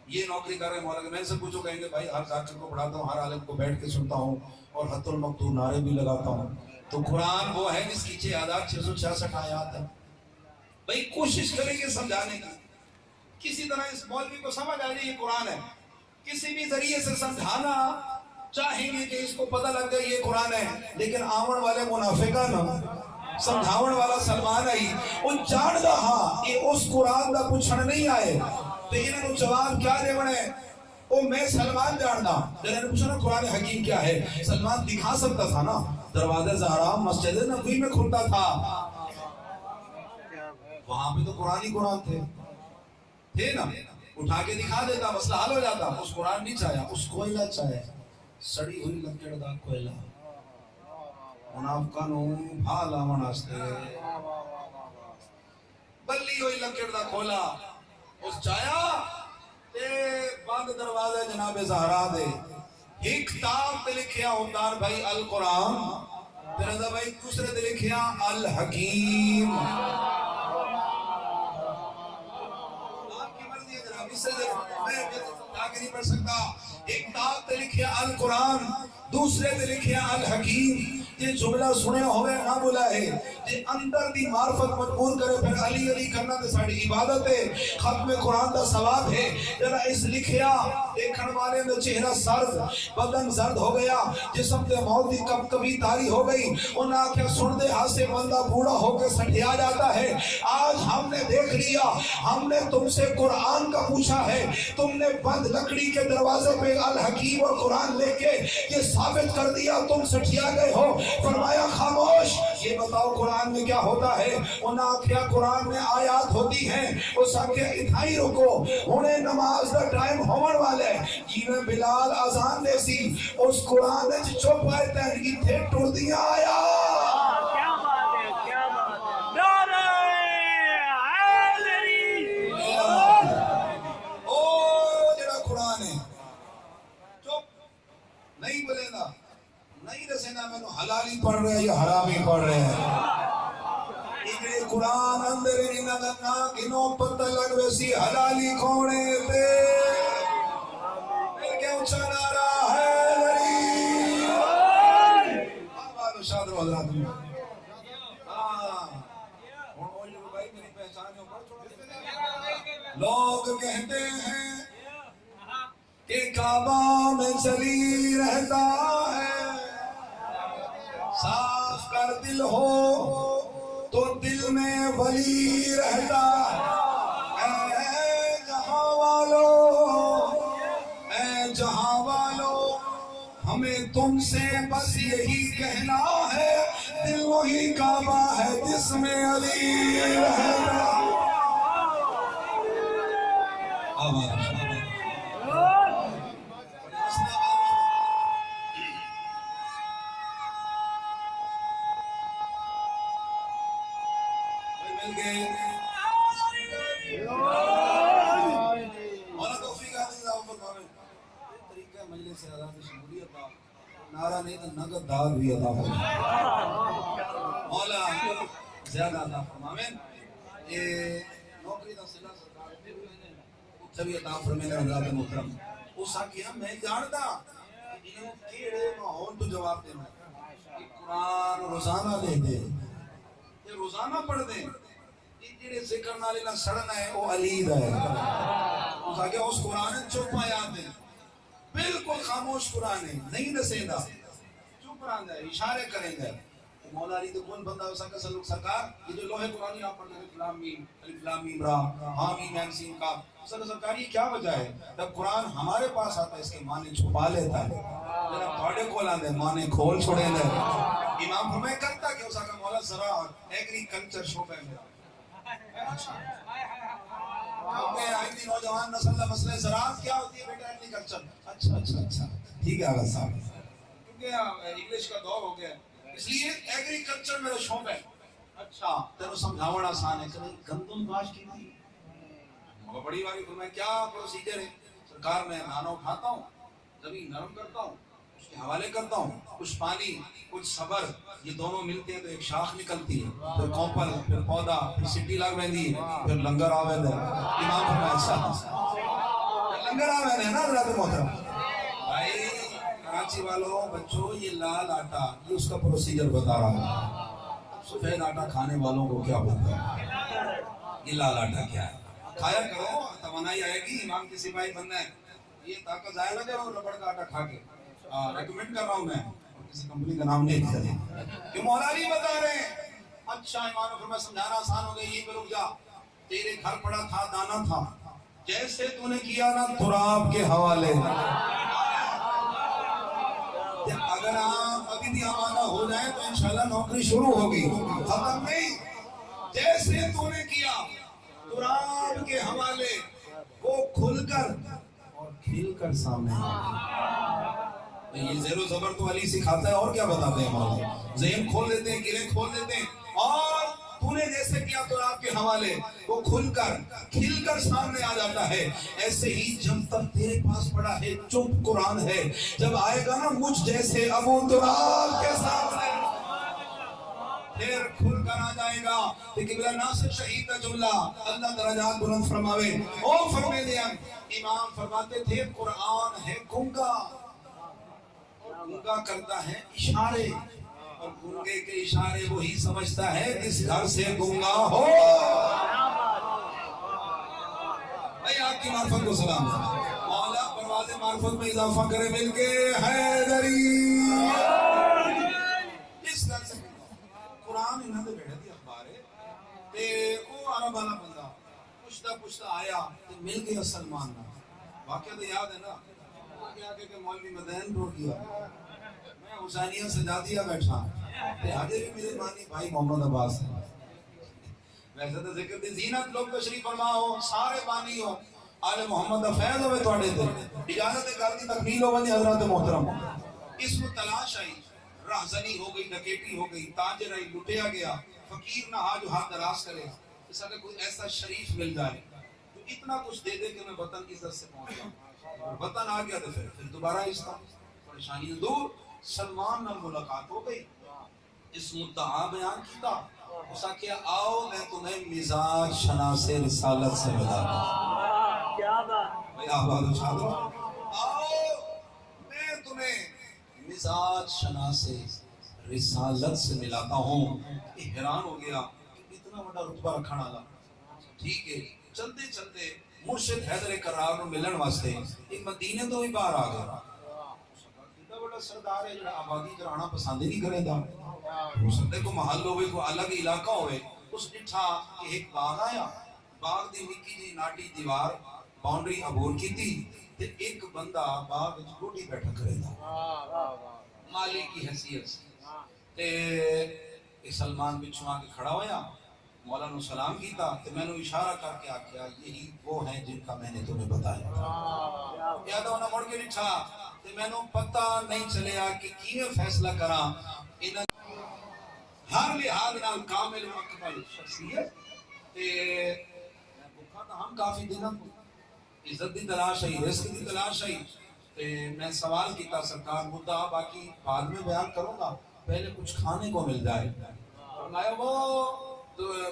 یہ نوکری کر رہے ہیں مولا میں سے پوچھو کہیں گے بھائی ہر ذاکر کو پڑھاتا ہوں ہر عالم کو بیٹھ کے سنتا ہوں اور حت المقتول نعرے بھی لگاتا ہوں تو قرآن وہ ہے جس کی 6,666 آیات ہے بھائی کوشش کریں گے سمجھانے کی کسی طرح اس مولوی کو سمجھ آ جائے یہ قرآن ہے کسی بھی ذریعے سے سمجھانا چاہیں گے کہ اس کو پتہ لگ جائے یہ قرآن ہے لیکن آون والے منافقان سمجھاون والا سلمان آئی ان جان دا ہاں یہ اس قرآن دا پوچھن نہیں آئے تو انہوں نے جواب کیا دے بنے او میں سلمان جاننا جنہوں نے پوچھا نا قرآن حکیم کیا ہے سلمان دکھا سکتا تھا نا دروازہ زہرا مسجد نبوی میں کھلتا تھا وہاں پہ تو قرآن ہی قرآن تھے نا اٹھا کے دکھا دیتا مسئلہ حل ہو جاتا اس قرآن نہیں چاہیا اس کوئلہ چاہے سڑی ہوئی لکڑ دا کوئلہ منافقانوں بھالا مناستے بلی ہوئی لکڑ دا کھولا اس چاہیا تے بند دروازہ جناب زہرا دے ایک تاب تے لکھیا ہوندار بھائی القرآن تے رضا بھائی دوسرے تے لکھیا الحکیم آپ کی مرضی ہے جناب اس سے میں جا کے نہیں پڑھ سکتا ایک تاب تے لکھیا القرآن دوسرے تے لکھیا الحکیم یہ جملہ سنے ہوئے نہ بولا ہے یہ اندر دی معرفت مجبور کرے پھر علی علی کرنا دے ساڑی عبادت ہے ختم قرآن دا ثواب ہے جرا اس لکھیا دیکھن والے میں چہرہ سرد بدن زرد ہو گیا جسم تے موت دی کب کبھی تاری ہو گئی انہاں آنکھیں سن دے ہاتھ سے بندہ بوڑھا ہو کے سٹھیا جاتا ہے آج ہم نے دیکھ لیا ہم نے تم سے قرآن کا پوچھا ہے تم نے بند لکڑی کے دروازے پہ الحکیم اور قرآن لے کے یہ ثابت کر دیا تم سٹھیا گئے ہو فرمایا خاموش یہ بتاؤ قرآن میں کیا ہوتا ہے انہاں کیا قرآن میں آیات ہوتی ہیں اس آنکھیں اتھائی رکو انہیں نماز دا ٹائم ہومن والے جیویں بلال آزان دے سی اس قرآن نے چپ آئے تحریکی تھے ٹور دیا آیا
کیا بات ہے کیا بات ہے نعرہ حیدری
او جڑا قرآن ہے چپ نہیں بولے نا نہیں رسینا میں نو حلالی پڑھ رہے ہیں یا حرامی پڑھ رہے ہیں اگرے قرآن اندر انہاں دا نا گنو پتہ لگ ویسی حلالی کونے پہ مل کے اچھا نعرہ حیدری آباد و شادر و حضرات لوگ کہتے ہیں کہ کعبہ میں چلی رہتا ہے صاف کر دل ہو تو دل میں ولی رہتا اے جہاں والو ہمیں تم سے بس یہی کہنا ہے دل وہی کعبہ ہے جس میں علی رہتا نعرہ نہیں تو نگد داد بھی عطا فرمائے مولا زیادہ عطا فرمائے یہ نوکری دا صلہ سرکار اتھے بھی عطا فرمائے حضرات محترم اس آکھیا میں جانتا انہوں کیڑے ماحول تو جواب دینا ہے قرآن روزانہ لے دے یہ روزانہ پڑھ دیں یہ جڑے ذکر نالے نہ سڑنا ہے وہ علید ہے اس آگے اس قرآن چپ آیات ہے بالکل خاموش قرآن ہے نہیں دسیندہ چپ قرآن ہے اشارے کریں گے مولا علی تو کون بندہ ہوسا کا سرکار یہ جو لوہے قرآنی آپ پڑھنے الف لام میم را حامیم عین سین کا سرکار یہ کیا وجہ ہے جب قرآن ہمارے پاس آتا ہے اس کے معنی چھپا لیتا ہے جب تھوڑے کھول آندے معنی کھول چھوڑے دے امام فرمائے کرتا کیا؟ اس کا مولا زراعت ایگریکلچر شعبہ ہے میرا. اچھا کیونکہ آج بھی نوجوان نسل کا مسئلہ زراعت کیا ہوتی ہے بیٹا؟ ایگریکلچر. اچھا اچھا اچھا ٹھیک ہے آغا صاحب، کیونکہ انگلش کا دور ہو گیا اس لیے ایگریکلچر میرا شعبہ ہے. اچھا تینوں سمجھاوڑ آسان ہے کہ گندم کاشت کی تھی. بڑی باری فرمائے کیا پروسیجر ہے؟ سرکار میں دانا اٹھاتا ہوں، زمین نرم کرتا ہوں، اس کے حوالے کرتا ہوں، کچھ پانی کچھ صبر، یہ دونوں ملتے ہیں تو ایک شاخ نکلتی ہے، پھر کوپل، پھر پودا، پھر سٹی لگ بندی ہے، پھر لنگر آوید ہے. امام فرمائے اچھا لنگر آوید ہے نا حضرات محترم. بھائی کراچی والوں بچوں یہ لال آٹا یہ اس کا پروسیجر بتا رہا ہوں. سفید آٹا کھانے والوں کو کیا بولتا ہے؟ یہ لال آٹا کیا ہے؟ کھایا کرو، توانائی آئے گی، امام کی سپاہی بننا ہے. یہ طاقت ضائع نہ کرو ربڑ کا آٹا کھا کے. ریکمنڈ کر رہا ہوں میں، کسی کمپنی کا نام نہیں دیا کہ مولا علی بتا رہے ہیں. اچھا امام نے فرمایا سمجھانا آسان ہو گئی، یہ پہ رک جا. تیرے گھر پڑا تھا دانا تھا، جیسے تو نے کیا نا تراب کے حوالے. اگر آپ ابھی بھی آمادہ ہو جائیں تو انشاءاللہ نوکری شروع ہوگی، ختم نہیں. جیسے تو نے کیا تراب کے حوالے، وہ کھل کر اور کھل کر سامنے آگے. یہ زیر و زبر تو علی سکھاتا ہے، اور کیا بتاتے ہیں مولا؟ ذہن کھول دیتے ہیں، گرے کھول دیتے ہیں. اور تو نے جیسے کیا تراب کے حوالے، وہ کھل کر کھل کر سامنے آ جاتا ہے. ایسے ہی جب تک تیرے پاس پڑا ہے چپ قرآن ہے، جب آئے گا نا مجھ جیسے ابو تراب کے سامنے پھر کھل کر آ جائے گا. لیکن قبلہ ناصر شہید کا جملہ اللہ درجات بلند فرماوے. او فرمے دیا امام فرماتے تھے قرآن ہے گونگا، گونگا کرتا ہے اشارے، اور گونگے کے اشارے وہی سمجھتا ہے جس گھر سے گونگا ہو. بھائی آپ کی معرفت کو سلام ہے. مولا پرواز معرفت میں اضافہ کرے مل کے حیدری. اس گھر سے قرآن انہاں دے بیٹھے دی اخبار ہے تے او عرب والا بندہ پوچھتا آیا تے مل گیا سلمان نا. واقعہ تو یاد ہے نا، کیا کہ مولوی مدین ٹوٹ گیا، میں حسینیہ سجادیہ بیٹھا تے آگے بھی میرے مانی بھائی محمد عباس ہے. ویسے تو ذکر دی زینت لوگ تشریف فرما ہو، سارے بانی ہو، آل محمد دا فیض ہوئے توڑے تے اجازت کر دی تکمیل ہو بنی حضرات محترم. اس میں تلاش آئی، راہزنی ہو گئی، ڈکیٹی ہو گئی، تاجر آئی، لٹیا گیا. فقیر نہ ہا جو ہاتھ دراز کرے، اس اگر کوئی ایسا شریف مل جائے تو اتنا کچھ دے دے کہ میں وطن کی عزت سے پہنچ جاؤں. وطن آ گیا تو پھر دوبارہ اس کا پریشانی دور. سلمان نال ملاقات ہو گئی، اس مدعا بیان کیتا. اس نے کیا آؤ میں تمہیں مزاج شناس رسالت سے ملاتا ہوں.
کیا بات،
بھئی آباد اچھا دو، آؤ میں تمہیں مزاج شناس رسالت سے ملاتا ہوں. حیران ہو گیا کہ اتنا بڑا رتبہ رکھنا لا. ٹھیک ہے چلتے چلتے مرشد حیدر کرار نو ملن واسطے ایک مدینے تو بھی باہر آ گیا. اتنا بڑا سردار ہے جڑا آبادی کرانا پسند نہیں کرے دا. ہو سکتا ہے کوئی محل ہوئے، کوئی الگ علاقہ ہوئے. اس ڈٹھا کہ ایک باغ آیا، باغ دی نکی جی ناٹی دیوار باؤنڈری عبور کی تھی تے ایک بندہ باغ وچ روٹی بیٹھا کرے دا مالی کی حیثیت سے. تے سلمان پچھوں آ کے کھڑا ہویا، مولا نو سلام کیتا تے میں نو اشارہ کر کے آکھیا یہی وہ ہیں جن کا میں نے تمہیں بتایا. یا تو انہاں مڑ کے لکھا تے میں نو پتہ نہیں چلیا کہ کیویں فیصلہ کراں. انہاں ہر لحاظ نال کامل مکمل شخصیت تے بھوکا تو ہم کافی دنوں عزت دی تلاش ہے، رزق دی تلاش ہے. تے میں سوال کیتا سرکار مدعا باقی بعد میں بیان کروں گا، پہلے کچھ کھانے کو مل جائے. فرمایا وہ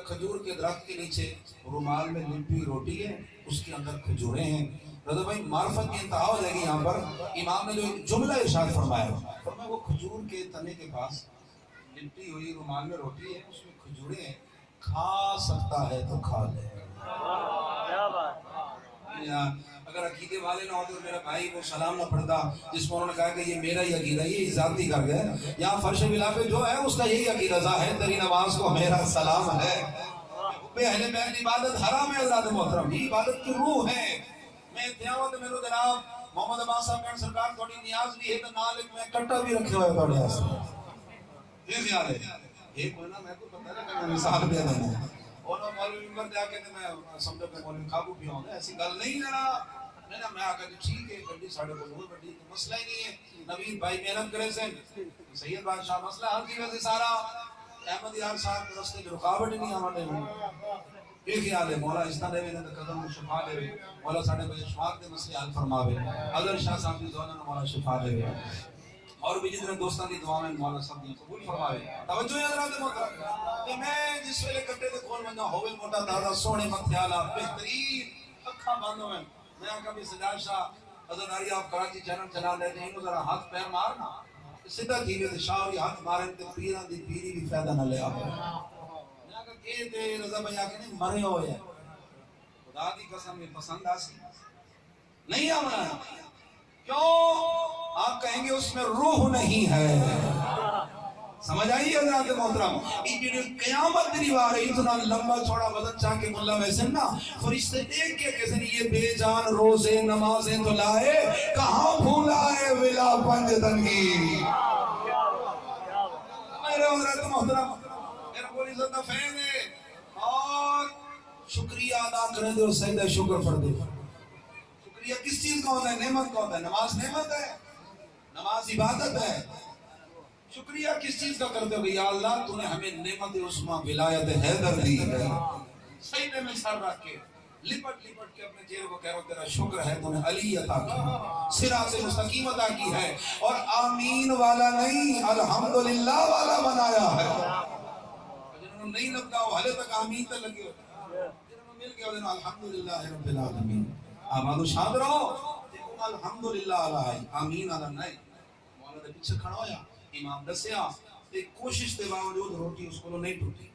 کھجور کے درخت کے نیچے رومال میں لپی روٹی ہے، اس کے اندر کھجوریں ہیں. رضا بھائی معرفت کی انتہا ہو جائے گی یہاں پر. امام نے جو جملہ ارشاد فرمایا وہ کھجور کے تنے کے پاس لپٹی ہوئی رومال میں روٹی ہے، اس میں کھجوریں ہیں، کھا سکتا ہے تو کھا لے.
کیا بات.
اگر عقیدے والے نہ ہوتے تو میرا بھائی وہ سلام نہ پڑھتا جس میں انہوں نے کہا کہ یہ میرا ہی عقیدہ، یہ ذاتی کر گئے. یہاں فرش ملا پہ جو ہے اس کا یہی عقیدہ، ظاہر تیری نماز کو میرا سلام ہے. اہل بیت عبادت حرام ہے اللہ محترم، یہ عبادت کی روح ہے. میں دیاوت میرے جناب محمد عباس صاحب کہن سرکار تھوڑی نیاز بھی ہے تو نال میں کٹا بھی رکھے ہوئے تھوڑے واسطے. یہ خیال ہے ایک ہوئے نا میں کو پتہ ہے کہ میں مثال دے دینا اور مولوی ممبر جا کے میں سمجھو کہ مولوی قابو بھی ہوں ایسی گل نہیں ہے نا میں آ کر ٹھیک ہے بڑی ساڑھے کو بہت بڑی مسئلہ ہی نہیں ہے نوید بھائی محنت کرے سے سید بادشاہ مسئلہ ہر چیز سے سارا احمد یار صاحب کے رستے میں رکاوٹ نہیں آنے یہ خیال ہے مولا اس طرح دے دے قدم کو شفا دے مولا ساڑھے بجے شفاق دے مسئلے حل فرماوے حضرت شاہ صاحب کی دعا مولا شفا دے اور بھی جتنے دوستان کی دعا میں مولا سب دی قبول فرماوے توجہ ہے حضرات محترم کہ میں جس ویلے کٹے تے کون بننا ہوے موٹا دادا سونے متھے والا بہترین اکھاں بند ہوئے میں آقا بھی سجاد شاہ حضرت علی آپ کراچی چینل چلا لیتے ہیں ذرا ہاتھ پیر مارنا سیدھا تھی تے شاہ بھی ہاتھ مارن تے پیراں دی پیری بھی فائدہ نہ لے آوے میں آقا کہ تے رضا بھائی آکے نہیں مرے ہوئے ہیں خدا دی قسم میں پسند آسی نہیں آمنا کیوں آپ کہیں گے اس میں روح نہیں ہے سمجھ آئیے حضرات محترم یہ قیامت دیوار ہے اتنا لمبا چھوڑا وزن چاہ کے ملا ویسے نا فرشتے دیکھ کے کیسے یہ بے جان روزے نمازیں تو لائے کہاں بھولا ہے ولا پنج تنگی میرے حضرات محترم میرا بولی زندہ فین ہے اور شکریہ ادا کریں دے اور سجدہ شکر پڑھ دے شکریہ کس چیز کا ہوتا ہے نعمت کا ہوتا ہے نماز نعمت ہے نماز عبادت ہے شکریہ کس چیز کا کرتے ہو کہ یا اللہ تو نے ہمیں نعمت عظمیٰ ولایت حیدر دی ہے سینے میں سر رکھ کے لپٹ لپٹ کے اپنے چہرے کو کہہ رہا ہوں تیرا شکر ہے تو نے علی عطا کی صراط مستقیم عطا کی ہے اور آمین والا نہیں الحمدللہ والا بنایا ہے جنہوں نے نہیں لگتا وہ حالے تک آمین تے لگے ہو جنہوں نے مل گیا انہوں الحمدللہ رب العالمین آماد و شاد رہو الحمدللہ علی آمین علی نہیں مولا دے پیچھے کھڑا ہویا امام دسیا ایک کوشش دے باوجود روٹی اس کو نہیں ٹوٹی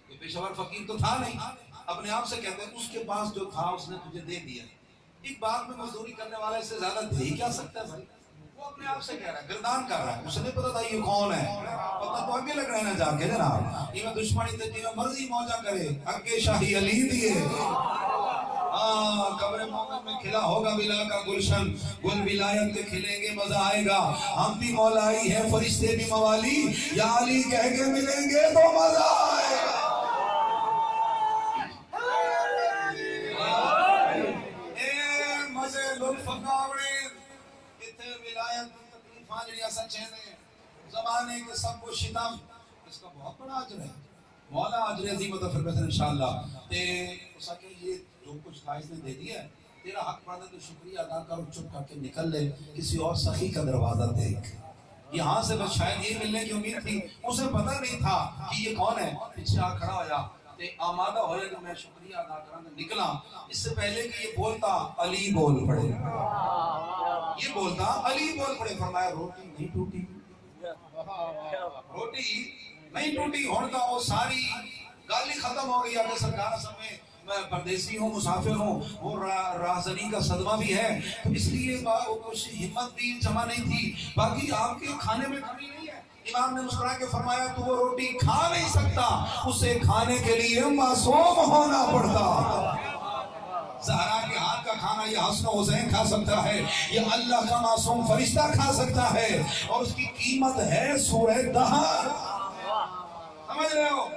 کہ پیشور فقیر تو تھا نہیں اپنے آپ سے کہتے ہیں اس کے پاس جو تھا اس نے تجھے دے دیا ایک بار میں مزدوری کرنے والا اس سے زیادہ دے ہی کیا سکتا ہے بھائی وہ اپنے آپ سے کہہ رہا ہے گردان کر رہا ہے اسے نہیں پتا تھا یہ کون ہے پتہ تو آگے لگ رہے ہیں جا کے جناب یہ میں دشمنی تے جی میں مرضی موجہ کرے اگے شاہی علی دیے قبر مومن میں کھلا ہوگا بلا کا گلشن گل ولایت کے کھلیں گے مزہ آئے گا ہم بھی مولائی ہیں فرشتے بھی موالی یا علی کہہ کے ملیں گے تو مزہ آئے گا اے مزے لطف کاوڑے کتے ولایت تکلیفاں جڑیاں سچے نے زمانے کے سب کو شتم اس کا بہت بڑا اجر ہے مولا اجر عظیم عطا فرمائے انشاءاللہ تے اسا کہ یہ جو کچھ خواہش نے دے دیا ہے تیرا حق بنتا تو شکریہ ادا کر چپ کر کے نکل لے کسی اور سخی کا دروازہ دیکھ یہاں سے بس شاید یہ ملنے کی امید تھی اسے پتہ نہیں تھا کہ یہ کون ہے پیچھے آ کھڑا ہویا تے آمادہ ہویا کہ میں شکریہ ادا کرنے نکلا اس سے پہلے کہ یہ بولتا علی بول پڑے یہ بولتا علی بول پڑے فرمایا روٹی نہیں ٹوٹی روٹی نہیں ٹوٹی ہوتا وہ ساری گالی ختم ہو گئی آگے سرکار سمیں میں پردیسی ہوں مسافر ہوں وہ راہزنی کا صدمہ بھی ہے تو اس لیے وہ کچھ ہمت بھی جمع نہیں تھی باقی آپ کے کھانے میں کمی نہیں ہے امام نے مسکرا کے فرمایا تو وہ روٹی کھا نہیں سکتا اسے کھانے کے لیے معصوم ہونا پڑتا زہرا کے ہاتھ کا کھانا یہ حسن و حسین کھا سکتا ہے یہ اللہ کا معصوم فرشتہ کھا سکتا ہے اور اس کی قیمت ہے سورہ دہر سمجھ رہے ہو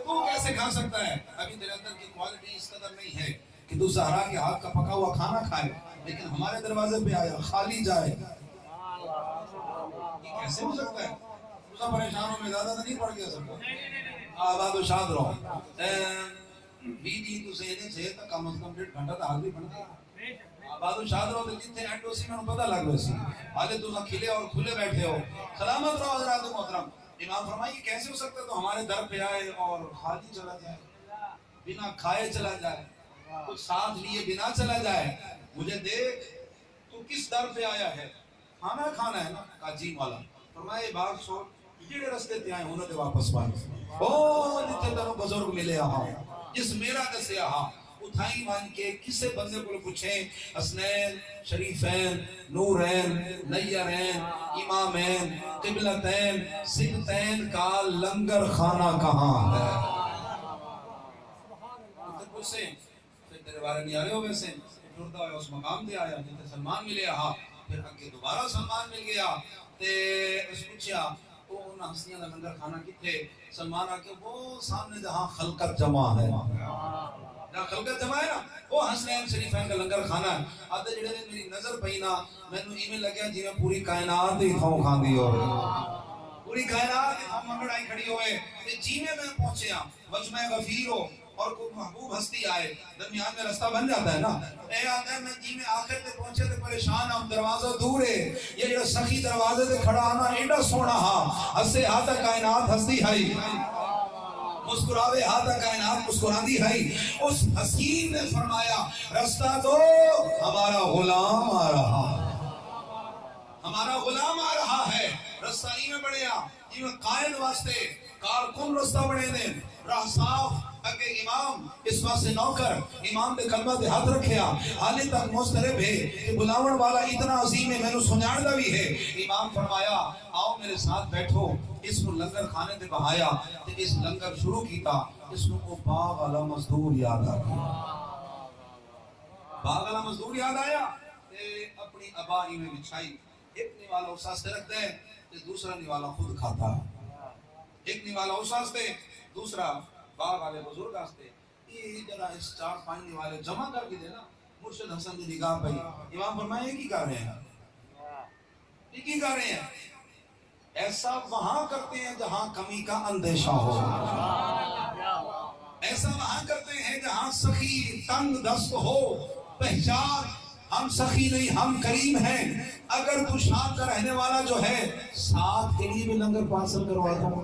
تو کیسے کھا سکتا ہے ابھی تیرے اندر کی کوالٹی اس قدر نہیں ہے کہ تو زہرا کے ہاتھ کا پکا ہوا کھانا کھائے لیکن ہمارے دروازے پہ آیا خالی جائے یہ کیسے ہو سکتا ہے تو پریشانوں میں زیادہ نہیں پڑ گیا سب کو آباد و شاد رہو بیدی تو سہنے سے تا کم از کم 1.5 گھنٹہ تا حال بھی پڑھتا آباد و شاد رہو جتنے اینڈو سی میں پتہ لگ ویسی حالے تو کھلے اور کھلے بیٹھے ہو سلامت رہو حضرات محترم امام فرمائیے کیسے ہو سکتا ہے تو ہمارے در پہ آئے اور خالی چلا جائے بنا کھائے چلا جائے کچھ ساتھ لیے بنا چلا جائے مجھے دیکھ تو کس در پہ آیا ہے کھانا ہے نا کہا جی مولا فرمائے بات سو یہ رستے تے آئے ہونے دے واپس پانے او جتے تنو بزرگ ملے آہاں جس میرا دسے آہاں اٹھائی مان کے کسے بندے کو پوچھیں حسنین شریفین نورین نیرین امامین قبلتین سبتین کا لنگر خانہ کہاں ہے پوچھیں پھر تیرے بارے نہیں آ رہے ہو ویسے ٹردا ہویا اس مقام دے آیا جتے سلمان ملے آہا پھر اگے دوبارہ سلمان مل گیا تے اس پوچھیا وہ ان ہستیاں دا لنگر کھانا کتنے؟ سلمان آ کے وہ سامنے جہاں خلقت جمع ہے، جہاں خلقت جمع ہے نا، وہ حسنین شریفین کا لنگر کھانا ہے۔ آدھے جڑے نے میری نظر پئی نا، مینوں ایویں لگیا جی میں پوری کائنات ہی تھوں کھاندی ہوئے، پوری کائنات ہی تھوں منگڑائی کھڑی ہوئے تے جی میں پہنچیا مجمع غفیر ہو اور کوئی محبوب ہستی آئے، درمیان میں رستہ بن جاتا ہے نا، اے آتا ہے میں جی میں آخر تے پہنچے تے پریشان ہوں، دروازہ دور ہے، یہ جڑا سخی دروازے تے کھڑا آنا ایڈا سونا ہاں، ہسے ہاتھ کائنات ہستی ہائی، مسکراوے ہاتھ کائنات مسکراندی ہے۔ اس حسین نے فرمایا رستہ دو، ہمارا غلام آ رہا ہے، ہمارا غلام آ رہا ہے۔ رستہ ہی میں بڑھیا جی میں قائد واسطے کارکن رستہ بڑھے دیں، راہ صاف اگے امام اس واسطے نوکر، امام نے کلمہ دے ہاتھ رکھیا، حالی تک مسترب ہے کہ بلاون والا اتنا عظیم ہے، میں نے سنجاندہ بھی ہے۔ امام فرمایا آؤ میرے ساتھ بیٹھو، اس کو لنگر کھانے دے بہایا، تے اس لنگر شروع کیتا، اس کو باغ والا مزدور یاد آ گیا، باغ والا مزدور یاد آیا، تے اپنی ابا ہی میں بچھائی، ایک نوالا اس واسطے رکھ دے تے دوسرا نوالا خود کھاتا، ایک نوالا اس واسطے دوسرا باغ والے بزرگ واسطے۔ یہ جرا اس 4-5 نوالے جمع کر کے دے نا، مرشد حسن کی نگاہ پئی، امام فرمایا یہ کی کر رہے ہیں، یہ کی کر رہے ہیں؟ ایسا وہاں کرتے ہیں جہاں کمی کا اندیشہ ہو، ایسا وہاں کرتے ہیں جہاں سخی تنگ دست ہو، پہچان ہم سخی نہیں ہم کریم ہیں، اگر تو شام کا رہنے والا جو ہے ساتھ کے لیے بھی لنگر پارسل کروا دو،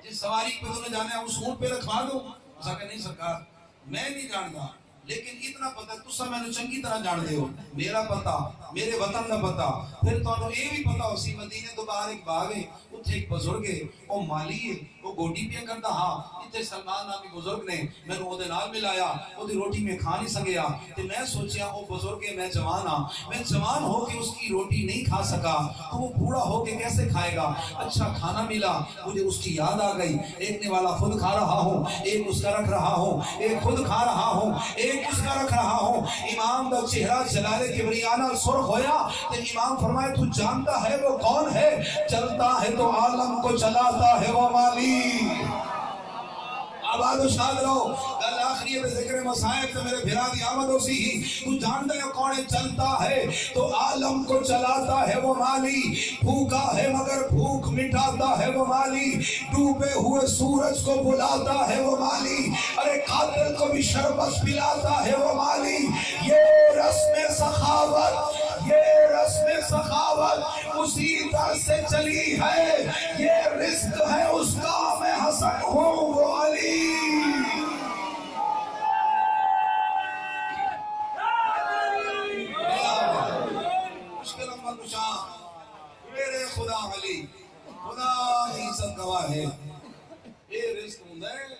جس سواری پہ تمہیں جانا ہے اس اونٹ پہ رکھوا دو۔ اس نے کہا نہیں سرکار میں نہیں جانتا، لیکن اتنا پتہ تسا میں نے چنگی طرح جان دے ہو، میرا پتہ میرے وطن کا پتہ، پھر تو انہوں یہ بھی پتہ ہو سی مدینے تو باہر ایک باغ ہے، اتھے ایک بزرگ ہے، وہ مالی ہے، وہ گوڈی پیا کرتا ہاں، اتھے سلمان نامی بزرگ نے میں نے وہ دے نال ملایا، وہ دی روٹی میں کھا نہیں سکیا، تے میں سوچیا وہ بزرگ ہے میں جوان ہاں، میں جوان ہو کے اس کی روٹی نہیں کھا سکا تو وہ بوڑھا ہو کے کیسے کھائے گا، اچھا کھانا ملا، مجھے اس کی یاد آ گئی، ایک نے والا خود کھا رہا ہوں، ایک اس کا رکھ رہا ہوں، ایک خود کھا رہا ہوں، ایک اس کا رکھ رہا ہوں۔ امام دا چہرہ جلال کبریانہ سرخ ہویا، تے امام فرمائے تو جانتا ہے وہ کون ہے؟ چلتا ہے تو عالم کو چلاتا ہے وہ مالی۔ آباد و شاد رہو، گل آخری ہے ذکر مسائب تو میرے بھرا دی آمد ہو سی ہی، تو جانتا ہے کون چلتا ہے تو عالم کو چلاتا ہے وہ مالی، بھوکا ہے مگر بھوک مٹاتا ہے وہ مالی، ڈوبے ہوئے سورج کو بلاتا ہے وہ مالی، ارے قاتل کو بھی شربت پلاتا ہے وہ مالی۔ یہ رسم سخاوت، یہ رسم سخاوت اسی در سے چلی ہے، یہ رزق ہے اس کا میں حسن ہوں وہ علی۔ مشکل امر کشاں میرے خدا علی، خدا ہی سب گواہ ہے، یہ رزق ہوں ہے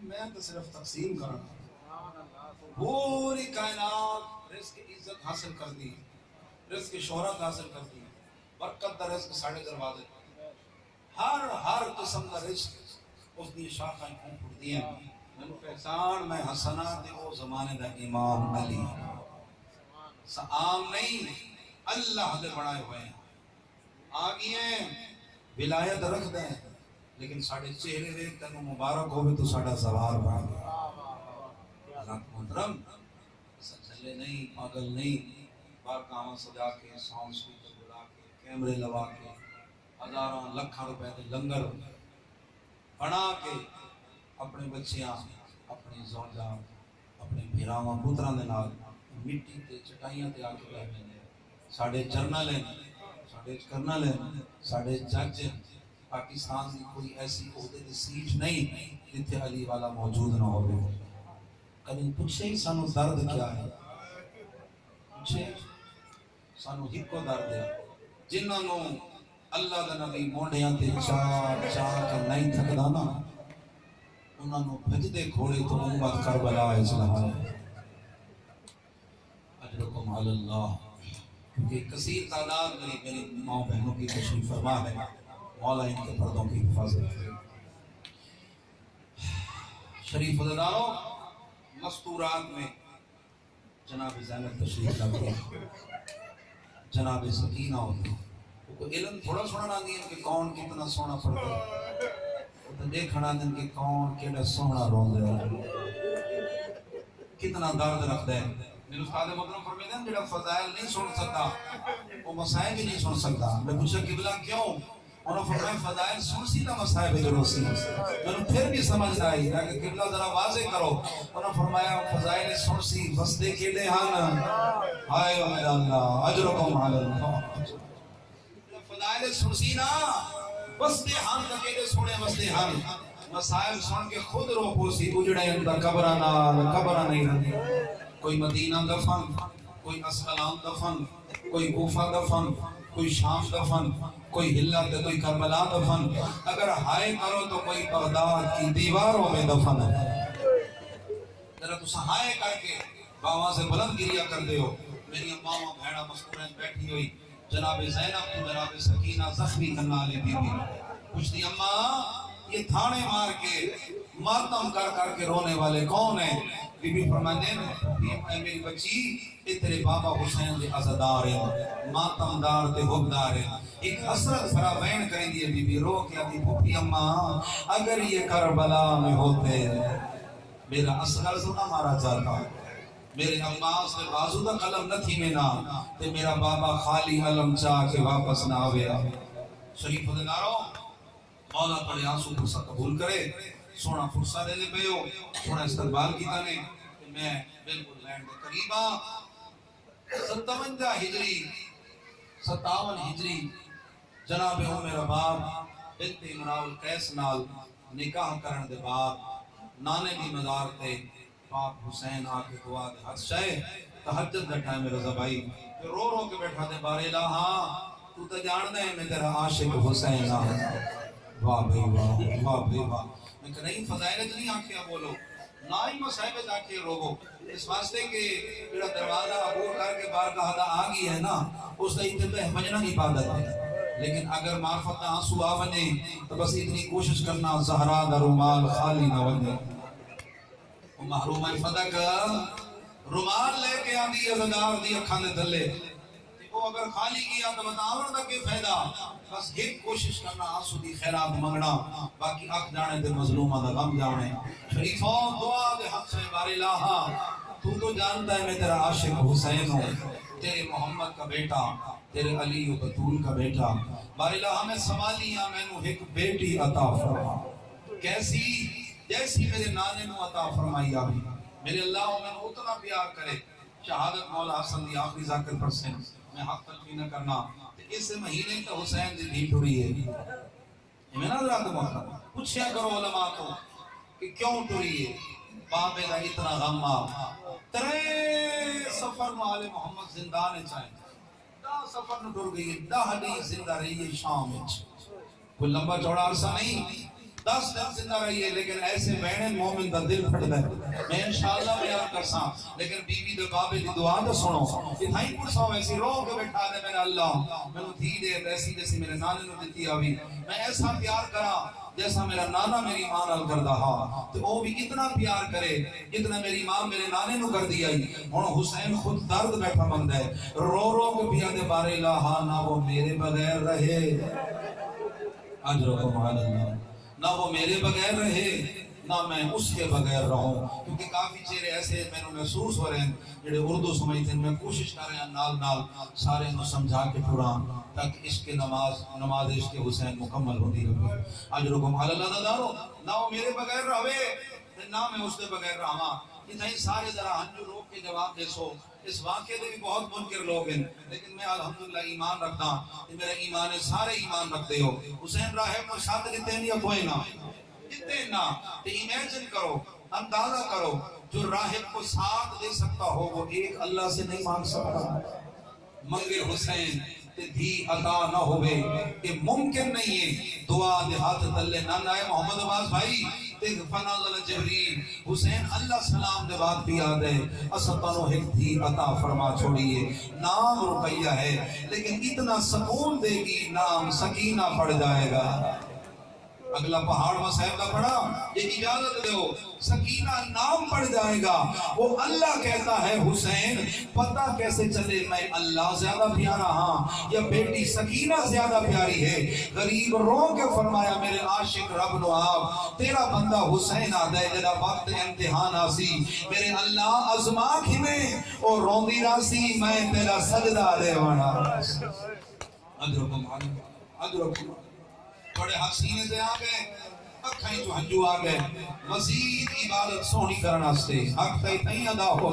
میں تو صرف تقسیم کرنا، پوری کائنات رزق عزت حاصل کر دی، رزق شہرت حاصل کر دی، برکت دا رزق ساڑھے دروازے، ہر قسم دا رزق اس دی شاخائیں کھوپڑ دیا، میں پہچان میں حسنات او زمانے دا امام علی، عام نہیں اللہ دے بڑھائے ہوئے ہیں، آگئی ہیں ولایت رکھ دیں، لیکن ساڑھے چہرے دیکھ تنو مبارک ہوئے تو ساڑھا زوار بڑھ گیا، رات محترم سچلے نہیں پاگل نہیں، بار کاماں سجا کے ساؤنڈ سپیکر بلا کے کیمرے لوا کے ہزاراں لکھاں روپے دے لنگر بنا کے اپنے بچیاں اپنی زوجہ اپنے بھیراواں پتراں دے نال مٹی تے چٹائیاں تے آ کے بیٹھے نے، ساڈے جرنل ہیں، ساڈے کرنل ہیں، ساڈے جج ہیں، پاکستان کی کوئی ایسی عہدے دی سیٹ نہیں جتھے علی والا موجود نہ ہوئے۔ کبھی پوچھے ہی سانو درد کیا ہے، پوچھے سانو ہک کو درد ہے، جنہاں نو اللہ دا نبی مونڈیاں تے چار کے نہیں تھکدا نا، انہاں نو بھجدے گھوڑے تو امت کربلا اسلام اجرکم علی اللہ، کیونکہ کثیر تعداد میری ماں بہنوں کی تشریف فرما ہے، مولا ان کے پردوں کی حفاظت کرے۔ شریف عزیزانو، مستورات میں جناب زینب تشریف لاتے ہیں، جناب سکینہ ہوتی ہیں، کوئی علم تھوڑا سننا دیں کہ کون کتنا سونا پڑتا ہے، وہ تو دیکھنا دیں کہ کون کیڑا سونا روندے کتنا درد رکھتا ہے۔ میرے استاد محترم فرماتے ہیں جڑا فضائل نہیں سن سکتا وہ مسائل بھی نہیں سن سکتا۔ میں پوچھا قبلہ کیوں؟ انہوں نے فرمایا فضائل سن سی تا مسائل بھی ضرور سی۔ میں پھر بھی سمجھ آئی کہ قبلہ ذرا واضح کرو۔ انہوں نے فرمایا فضائل سن سی بستے کیڑے ہن، ہائے میرا اللہ اجرکم علی اللہ۔ فضائل سن سی نا بستے ہن تا کیڑے سونے بستے ہن، مسائل سن کے خود رو پوسی اجڑے اندر قبرہ نہیں رہتی۔ کوئی مدینہ دفن، کوئی اسقلان دفن، کوئی کوفہ دفن، کوئی شام دفن، کوئی ہلت، کوئی کربلا دفن، اگر ہائے کرو تو کوئی بغداد کی دیواروں میں دفن ہے۔ ذرا تو ہائے کر کے باواں سے بلند گریا کر دے ہو۔ میری اماں بھیڑا مستورین بیٹھی ہوئی، جناب زینب تو جناب سکینہ زخمی کرنا لی بی بی کچھ دی اماں یہ تھانے مار کے ماتم کر کر کے رونے والے کون ہیں؟ بی بی فرماتے ہیں اے میری بچی یہ تیرے بابا حسین دے عزادار ہیں، ماتم دار تے حبدار ہیں۔ ایک حسرت بھرا بین کریں دیئے بی بی رو کے آدھی پھوپھی اماں اگر یہ کربلا میں ہوتے میرا اصغر تو نہ مارا جاتا، میرے عباس نے بازو دا قلم نہ تھی میں نہ تے میرا بابا خالی علم چاہ کے واپس نہ آویا۔ شریف خدناروں مولا پڑے آنسو فرصت قبول کرے، سونا فرصہ دے لے پہ ہو، سونا استقبال کی تانے میں بالکل لینڈ دے قریبا 57 ہجری 57 ہجری جناب میرا باپ بنت امراؤ القیس نال نکاح کرن دے بعد نانے دی مزار تے پاک حسین آکے دعا دے حد شاہ تحجد دا ٹائم رضا بھائی رو رو کے بیٹھا دے بارے ہاں تو تا جان دے میں تیرا عاشق حسین آ واہ بھائی واہ بھائی واہ۔ میں کہ نہیں فضائل جنہیں آنکھیں بولو نہ ہی مسائب جاکے روگو، اس واسطے کہ میرا دروازہ عبور کر کے بارگاہ دا آگی ہے نا اس دا اتباہ بجنا عبادت ہے، لیکن اگر معرفت آنسو آونے تو بس اتنی کوشش کرنا زہرا دا رومال خالی نہ ونے۔ محروم فدق رومال لے کے آدھی عزدار دی اکھانے دلے وہ اگر خالی کیا تو بتاور دا کے فائدہ، بس ایک کوشش کرنا آنسو دی خیرات منگنا، باقی اکھ جانے دے مظلومہ دا غم جانے۔ شریفوں دعا دے حق سے بار الہ تو جانتا ہے میں تیرا عاشق حسین ہوں، تیرے محمد کا بیٹا، تیرے علی و بطول کا بیٹا، بار الہ میں سوالیاں میں نو ایک بیٹی عطا فرما، کیسی جیسی میرے نانے نو عطا فرمائی آبی، میرے اللہ میں نو اتنا پیار کرے۔ شہادت مولا حسن دی آخری ذاکر پرسن میں حق تلقی نہ کرنا اس مہینے کا حسین دی دھی ٹوری ہے۔ یہ میں نظر آتا محترم پوچھیا کرو علماء کو کہ کیوں ٹوری ہے؟ بابے دا اتنا غمہ ترے سفر مال محمد زندان چاہیں دا سفر نہ ٹور گئی، دا حدیث زندہ رہی ہے شام وچ، کوئی لمبا چوڑا عرصہ نہیں، 10 دن زندہ رہی ہے، لیکن ایسے بہن مومن دا دل پھٹ دے۔ میں انشاءاللہ بیان کرساں لیکن بی بی دے بابے دی دعا تو سنو، یہ تھائی پرسا ویسی رو کے بیٹھا دے میرے اللہ میں نو تھی دے ویسی جیسی میرے نانے نو دیتی آوی، میں ایسا پیار کرا جیسا میرا نانا میری ماں نال کردہ ہا تو وہ بھی اتنا پیار کرے جتنا میری ماں میرے نانے نو کر دیا ہی۔ ہن حسین خود درد بیٹھا مند ہے، رو رو کے پیا دے بارے الہ نہ وہ میرے بغیر رہے اجرکم علی اللہ، نہ وہ میرے بغیر رہے نہ میں اس کے بغیر رہوں، کیونکہ کافی چہرے ایسے میں نے محسوس ہو رہے ہیں جڑے اردو سمجھتے ہیں، میں کوشش کر رہے ہیں نال سارے نو سمجھا کے پھراں تاکہ عشق نماز عشق حسین مکمل ہوتی رہے۔ اجرکم علی اللہ دارو، نہ وہ میرے بغیر رہے نہ میں اس کے بغیر رہاں۔ اتنا ہی سارے ذرا ہنجو روک کے جواب دے سو، اس واقعے دے بھی بہت منکر لوگ ہیں لیکن میں الحمدللہ ایمان رکھتا ہوں، میرا ایمان ہے سارے ایمان رکھتے ہو۔ حسین راہب کو ساتھ دیتے ہیں یا کوئی نہ دیتے نہ، تو امیجن کرو، اندازہ کرو جو راہب کو ساتھ دے سکتا ہو وہ ایک اللہ سے نہیں مانگ سکتا۔ منگے حسین تے دھی عطا نہ ہوئے یہ ممکن نہیں ہے، دعا دے ہاتھ تلے نہ نائے محمد عباس بھائی دیکھ فنازل جبریل حسین اللہ سلام دے بعد بھی آدھے اسطنو ایک تھی عطا فرما چھوڑیے، نام رقیہ ہے لیکن اتنا سکون دے گی نام سکینہ پڑ جائے گا۔ اگلا پہاڑ مسائب کا پڑھا، یہ اجازت دو سکینہ نام پڑ جائے گا، وہ اللہ کہتا ہے حسین پتہ کیسے چلے میں اللہ زیادہ پیارا ہاں یا بیٹی سکینہ زیادہ پیاری ہے؟ غریب رو کے فرمایا میرے عاشق رب نو آپ تیرا بندہ حسین آدھے جدا وقت امتحان آسی میرے اللہ ازما کھمیں اور روندی راسی میں تیرا سجدہ دے وانا ادرکم بڑے حسینے سے آگئے اکھائیں جو ہنجو آگئے مزید عبادت سونی کرنا سے حق تھی ادا ہو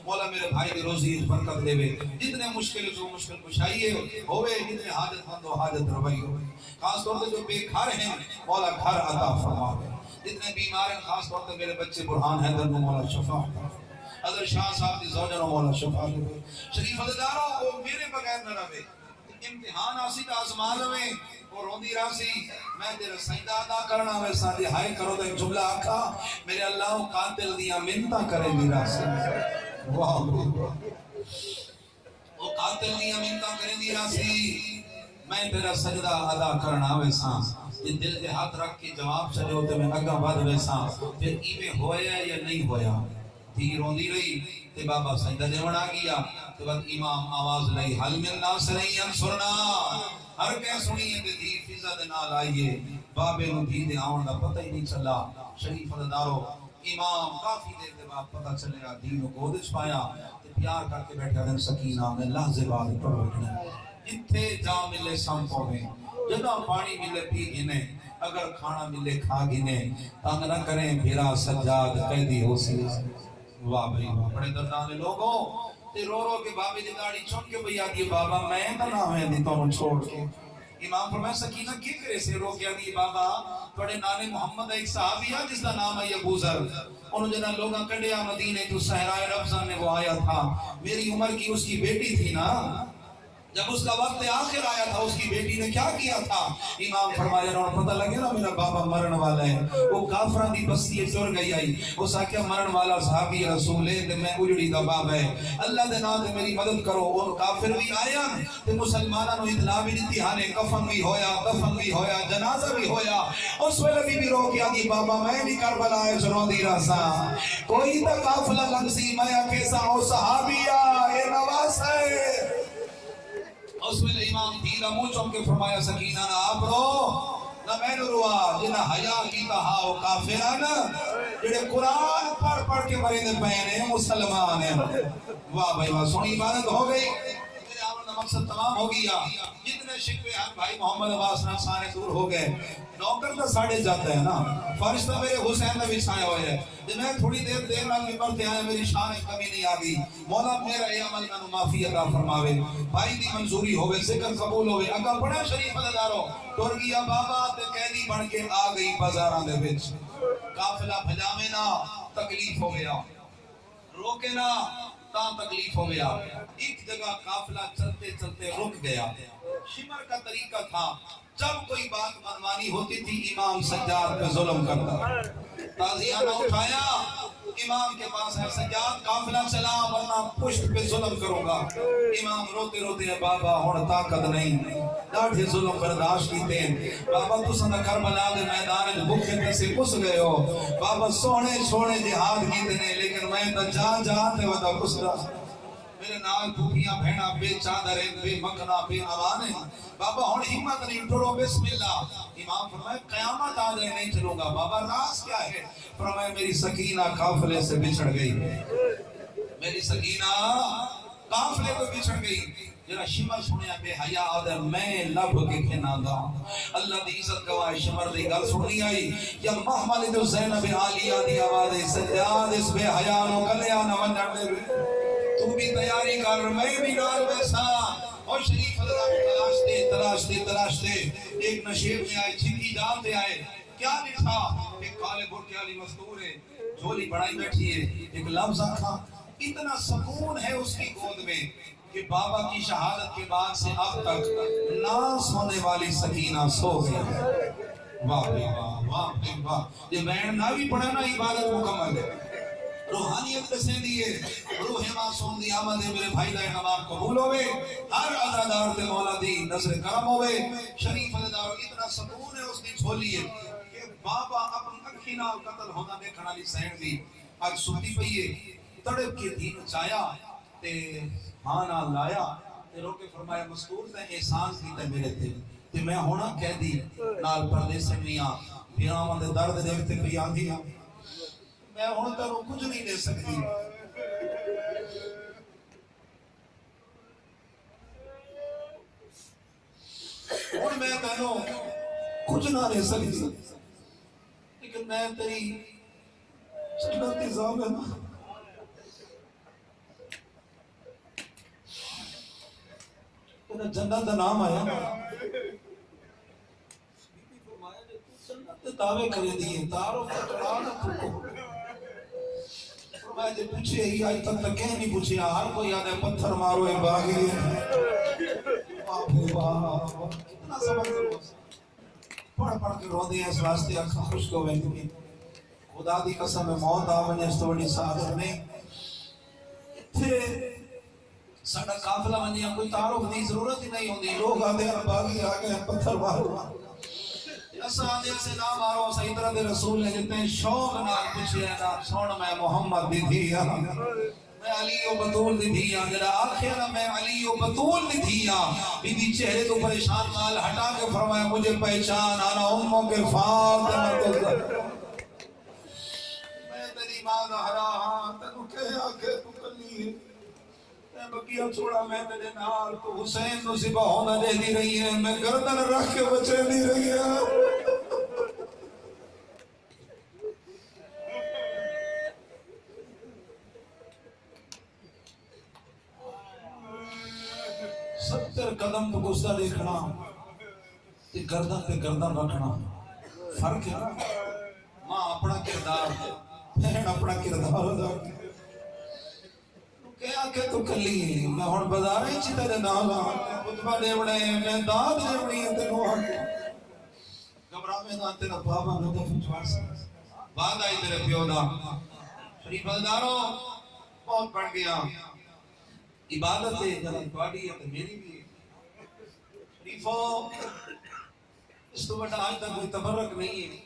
مولا میرے بھائی دی روزی برکت دے وے جتنے مشکل جو مشکل کشائیے ہوئے جتنے حاجت مند و حاجت روائی ہوئے خاص طور سے جو بے گھر ہیں مولا گھر عطا فرماوے جتنے بیمار ہیں خاص طور سے میرے بچے برہان حیدر نو مولا شفا حضرت شاہ صاحب دی زوجہ نو مولا شفا شریف علیداروں وہ میرے بغیر نہ رہے امتحان آسی تا آزمان میں اور روندی راسی میں تیرا سجدہ ادا کرنا میں ساتھ ہائے کرو تو ایک جملہ آکھا میرے اللہ قاتل دیا منتا کرے میرا سے واہ وہ قاتل دیا منتا کرے میرا سی میں تیرا سجدہ ادا کرنا ویسا یہ دل کے ہاتھ رکھ کے جواب چلے ہوتے میں اگا بعد ویسا پھر ایویں ہویا یا نہیں ہویا تھی روندی رہی تے بابا سجدہ دیوڑ آ گیا تے بعد امام آواز لئی حل من ناصرین انصرنا ہر کہہ سنیے تے دی فضا دے نال آئیے بابے نو بھی دے آن دا پتہ ہی نہیں چلا شریف علیدارو امام کافی دیر دے بعد پتہ چلے گا دین کو گود وچ پایا تے پیار کر کے بیٹھا دن سکینہ نے لحظے بعد پڑھ بیٹھنا اتھے جا ملے سم پوے جدا پانی ملے پی گنے اگر کھانا ملے کھا گنے تنگ نہ کریں بھیرا سجاد قیدی ہو سی واہ بھائی بڑے دردانے لوگوں تے رو رو کے بابے دی داڑھی چھوٹ کے بھئی آدھی بابا میں نہ ہوئے دی تو چھوڑ کے امام فرمائے سکینہ کی کرے سے رو کے آدھی بابا توڑے نانے محمد ایک صحابی ہے جس کا نام ہے ابو ذر انہوں جنہ لوگاں کڑیا مدینے جو صحرائے رفضان میں وہ آیا تھا میری عمر کی اس کی بیٹی تھی نا جب اس کا وقت آخر آیا تھا اس کی بیٹی نے کیا کیا تھا امام فرمایا انہوں پتہ لگے نا میرا بابا مرن والا ہے وہ کافران دی بستی چور گئی آئی اس آکیا مرن والا صحابی رسول ہے تے میں اجڑی دا بابا ہے اللہ دے نام دے میری مدد کرو ان کافر بھی آیا تے مسلمانہ نو اطلاع بھی دیتی ہانے کفن بھی ہویا دفن بھی ہویا جنازہ بھی ہویا اس ویلے بھی رو کیا دی بابا میں بھی کربلا ہے جنوں دی رسا کوئی تا قافلہ لنگسی میں کیسا ہو صحابیہ اے نواز ہے اس میں امام دیدہ منہ چوم کے فرمایا سکینہ نہ آپ رو نہ میں نے روا جنہ حیاء کیتا ہاو کافران جڑے قرآن پڑھ کے مرین پہنے مسلمان ہیں واہ بھائی واہ سونی عبادت ہو گئی میرے آمن مقصد تمام ہو گیا جتنے شکوے ہیں بھائی محمد عباس نے سارے دور ہو گئے نوکر تو ساڑھے جاتا ہے نا فرشتہ میرے حسین نے بھی چھایا ہوئے ہیں جب میں تھوڑی دیر نال ممبر آیا میری شان کمی نہیں آگئی مولا میرا اے عمل میں معافی عطا فرماوے بھائی دی منظوری ہوئے ذکر قبول ہوئے اگا بڑا شریف علیدارو ٹور گیا بابا تے قیدی بن کے آ گئی بازاراں دے وچ قافلہ بھجاوے نا تکلیف ہو گیا روکے نا تا تکلیف ہو گیا ایک جگہ قافلہ چلتے چلتے رک گیا شمر کا طریقہ تھا جب کوئی بات منوانی ہوتی تھی امام سجاد پہ ظلم کرتا تازیانہ اٹھایا امام کے پاس ہے سجاد قافلہ چلا ورنہ پشت پہ ظلم کروں گا امام روتے روتے ہیں بابا ہوڑ طاقت نہیں ڈاٹھے ظلم برداشت کیتے ہیں بابا تو سندہ کربلا دے میدان بکھے پہ سے کس گئے ہو بابا سونے چھوڑے جہاد کیتے ہیں لیکن میں تا جان تے ودا کس رہا میرے نال بھوکیاں بھیڑا بے چادریں بے مکنا بے آوانے بابا ہون ہمت نہیں ٹھوڑو بسم اللہ امام فرمائے قیامت آ جائے نہیں چلوں گا بابا راز کیا ہے فرمائے میری سکینہ قافلے سے بچھڑ گئی میری سکینہ قافلے کو بچھڑ گئی جنہ شمر سنیا بے حیاء آدھے میں لب کے کھنا دا اللہ دی عزت گواہ شمر دی گل سنی آئی یا محمد جو زینب عالیہ دی آواز سجاد اس بے حیاء نو کلیا نہ منجر دے تم بھی تیاری کر میں بھی نال ویسا اور شریف اللہ تلاش دے ایک نشیب میں آئے چھکی جان دے آئے کیا لکھا ایک کالے برکے والی مزدور ہے جھولی بڑھائی بیٹھی ہے ایک لفظ آکھا اتنا سکون ہے اس کی گود میں کہ بابا کی شہادت کے بعد سے اب تک نہ سونے والی سکینہ سو گئی واہ واہ واہ یہ بین نہ بھی پڑھا نا عبادت مکمل ہے روحانیت کسے دیئے روح معصوم دی آمد ہے میرے بھائی دائے نماز قبول ہوئے ہر عزادار تے مولا دی نظر کرم ہوئے شریف عزادار اتنا سکون ہے اس کی چھولی ہے بابا اپنی اکھی نال قتل ہونا دیکھن والی سین دی اج ستی پئی ہے تڑپ کے دھی چایا تے ہاں نال لایا تے رو کے فرمایا مذکور تے احسان کیتا میرے تے میں ہونا قیدی نال پردیسیاں بیاواں دے درد دیکھ تے پئی آندی ہاں میں ہن تینوں کچھ نہیں دے سکتی ہن میں تینوں کچھ نہ دے سکتی لیکن میں تیری جنت نظام ہے نا تیرا جنت کا نام آیا جنت دعوے کرے دیے تعارف کا چڑھا نہ پھکو میں جب پوچھے ہی آج تک کہیں نہیں پوچھے ہر کوئی یاد ہے پتھر مارو ہے باغی کتنا سبق پڑھ پڑھ کے رو دے اس واسطے اکھاں خشک ہو ویندی خدا دی قسم موت آ ونجے اس تو بڑی سعادت نہیں تھے ساڈا قافلہ ونجے کوئی تعارف دی ضرورت ہی نہیں ہوندی لوگ آتے ہیں باغی آ گئے پتھر مارو اساں دل سے نہ مارو صحیح طرح دے رسول نے جتنے شوق نال پوچھے نا سن میں محمد دی تھی میں علی و بطول دی تھی جڑا آخر میں علی و بطول دی تھی بی بی چہرے تو پریشان مال ہٹا کے فرمایا مجھے پہچان آنا اموں کے فاطمہ ماں زہرا ہاں تینوں کہیا کہ تو کلی ہے بقیہ چھوڑا میں تیرے نال تو حسین نو ذبح ہونا دے دی رہی ہے میں گردن رکھ کے بچے دی رہی ہے ستر قدم تو گزرا دیکھنا تے گردن پہ گردن رکھنا فرق ہے ماں اپنا کردار بہن اپنا کردار ادا کیا کہ تو کلی میں ہن بازار وچ تیرے نال خطبہ دیوڑے میں داد دیوڑی تے نو گھبرا میں نہ تیرا بابا نو دفن چھوڑ بعد آئی تیرے پیو دا شریف بازاروں بہت بڑھ گیا عبادت ہے جب تواڈی ہے تے میری بھی ہے شریفو اس تو بڑا آج تک کوئی تبرک نہیں ہے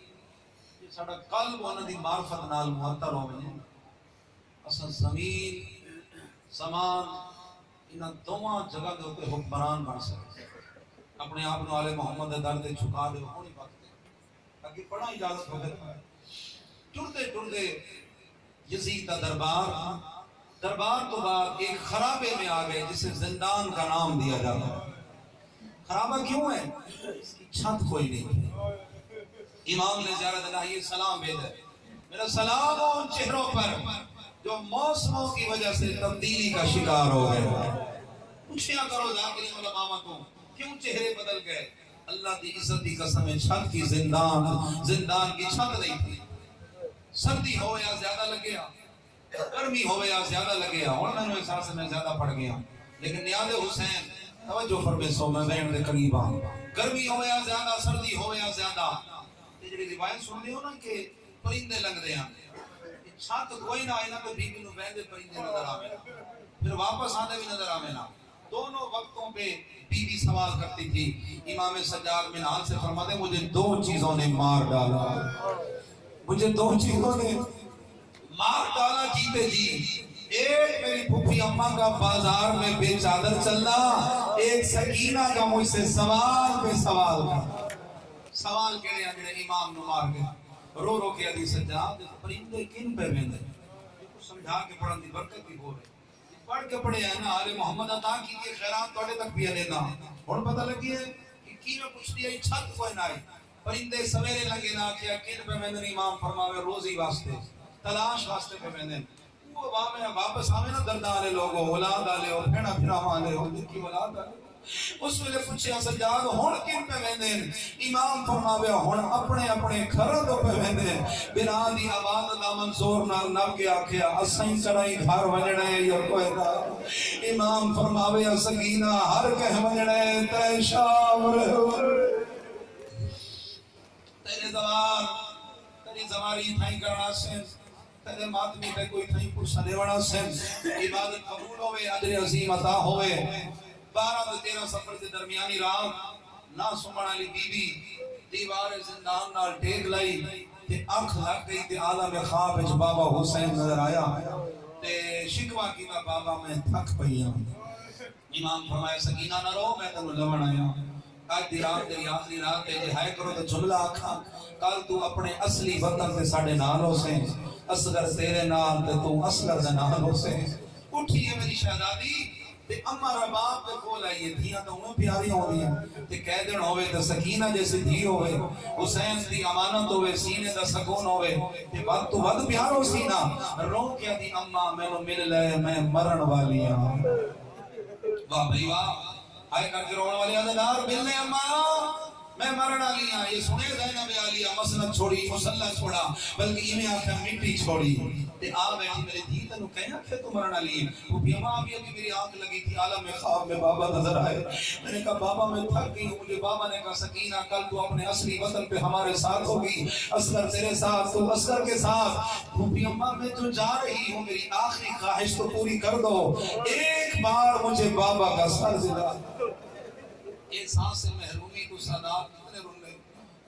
ساڈا قلب انہاں دی معرفت نال معطر ہووے اساں زمین زمان انہاں دوواں جگہ دے اوپر حکمران بن سکتے اپنے آپ نو آل محمد دے در تے جھکا دے ہونی وقت اگے پڑھا اجازت ہو گئی ٹرتے ٹرتے یزید دا دربار تو بعد ایک خرابے میں آ گئے جسے زندان کا نام دیا جاتا ہے خرابہ کیوں ہے اس کی چھت کوئی نہیں امام نے زیارت الہی سلام بھیجا میرا سلام ان چہروں پر جو موسموں کی وجہ سے تبدیلی کا شکار ہو گئے پوچھیا کرو ذاکرین علماء کو کیوں چہرے بدل گئے اللہ دی عزت دی قسم چھت کی زندان کی چھت نہیں تھی سردی ہو یا زیادہ لگیا گرمی ہو یا زیادہ لگیا اور میں نے احساس میں زیادہ پڑ گیا لیکن نیاز حسین توجہ فرمے سو میں بہن دے قریب آؤں گرمی ہو یا زیادہ سردی ہو یا زیادہ جڑی روایت سن رہے ہو نا کہ پرندے لنگ دے ہیں چھت کوئی نہ آئے نا تو بی بی نو بہن دے پرندے نظر آوے نا پھر واپس آتے بھی نظر آوے نا دونوں وقتوں پہ بی بی سوال کرتی تھی امام سجاد بن حال سے فرماتے مجھے دو چیزوں نے مار ڈالا مجھے دو چیزوں نے مار ڈالا جیتے جی ایک میری پھوپھی اماں کا بازار میں بے چادر چلنا ایک سکینہ کا مجھ سے سوال پہ سوال کا سوال کہنے ہیں امام نو مار گیا رو رو کے حدیث سجاد پرندے کن پہ بیندے یہ سمجھا کے پڑھن دی برکت بھی ہو رہے پڑھ کے پڑھے ہیں نا آل محمد عطا کی کے خیرات توڑے تک بھی علیدہ اور پتہ لگی ہے کہ کی میں پوچھ دیا چھت کوئی نہ آئی پرندے سویرے لگے نا کہ کن پہ بیندے امام فرماوے روزی واسطے تلاش واسطے پہ بیندے وہ واپس آوے نا دردہ آلے لوگوں اولاد آلے ہو پھیڑا پھیڑا آلے ہو جن کی اولاد آلے اس ویلے پوچھیا سجاد ہن کن پہ ویندے امام فرماوے ہن اپنے اپنے گھراں تو پہ ویندے بنا دی آواز دا منصور نال نب کے آکھیا اسیں چڑھائی گھر وجنا ہے یا کوئی دا امام فرماوے سکینہ ہر کہہ وجنا ہے تے شام تیرے زوار تیری زواری تھائی کرنا سے تیرے ماتمی پہ کوئی تھائی پرسا دیوڑا سے عبادت قبول ہوئے اجر عظیم عطا ہوئے 12 سے 13 سفر سے درمیانی رات نہ سمن علی بی بی دیوار زندان نال ٹیک لائی تے آنکھ لگ گئی تے عالم خواب وچ بابا حسین نظر آیا تے شکوا کیتا بابا میں تھک پئیاں امام فرمایا سکینہ نہ رو میں تینوں لون آیا آج دی رات تیری آخری رات تے جے ہائے کرو تے جملہ آکھاں کل تو اپنے اصلی وطن تے ساڈے نال ہو سے اصغر تیرے نال تے تو اصغر دے نال ہو سے اٹھی ہے میری شہزادی تے اما رباب دے کول آئیے دھیاں تو انہوں پیاری ہوندیاں تے کہہ دن ہوئے تے سکینہ جیسے دھی ہوئے حسین دی امانت ہوئے سینے دا سکون ہوئے تے ود تو ود پیار ہو سینہ رو کیا دی اما میں نو مل لے میں مرن والی ہاں واہ بھائی واہ آئے کر کے روڑ والے آدھار ملنے اما میں مرنا لیا یہ سنے زینب عالیہ مسند چھوڑی مسلح چھوڑا بلکہ یہ میں آکھا مٹی چھوڑی تے آ بیٹھی میرے دھی تنو کہیں کہ تو مرنا لیے وہ بھی اماں ابھی میری آنکھ لگی تھی عالم خواب میں بابا نظر آئے میں نے کہا بابا میں تھک گئی ہوں مجھے بابا نے کہا سکینہ کل تو اپنے اصلی وطن پہ ہمارے ساتھ ہوگی اصغر تیرے ساتھ تو اصغر کے ساتھ وہ بھی اماں میں تو جا رہی ہوں میری آخری خواہش تو پوری کر دو ایک بار مجھے بابا کا سر زدہ احساس سے محرومی تو سادات کتنے رن گئے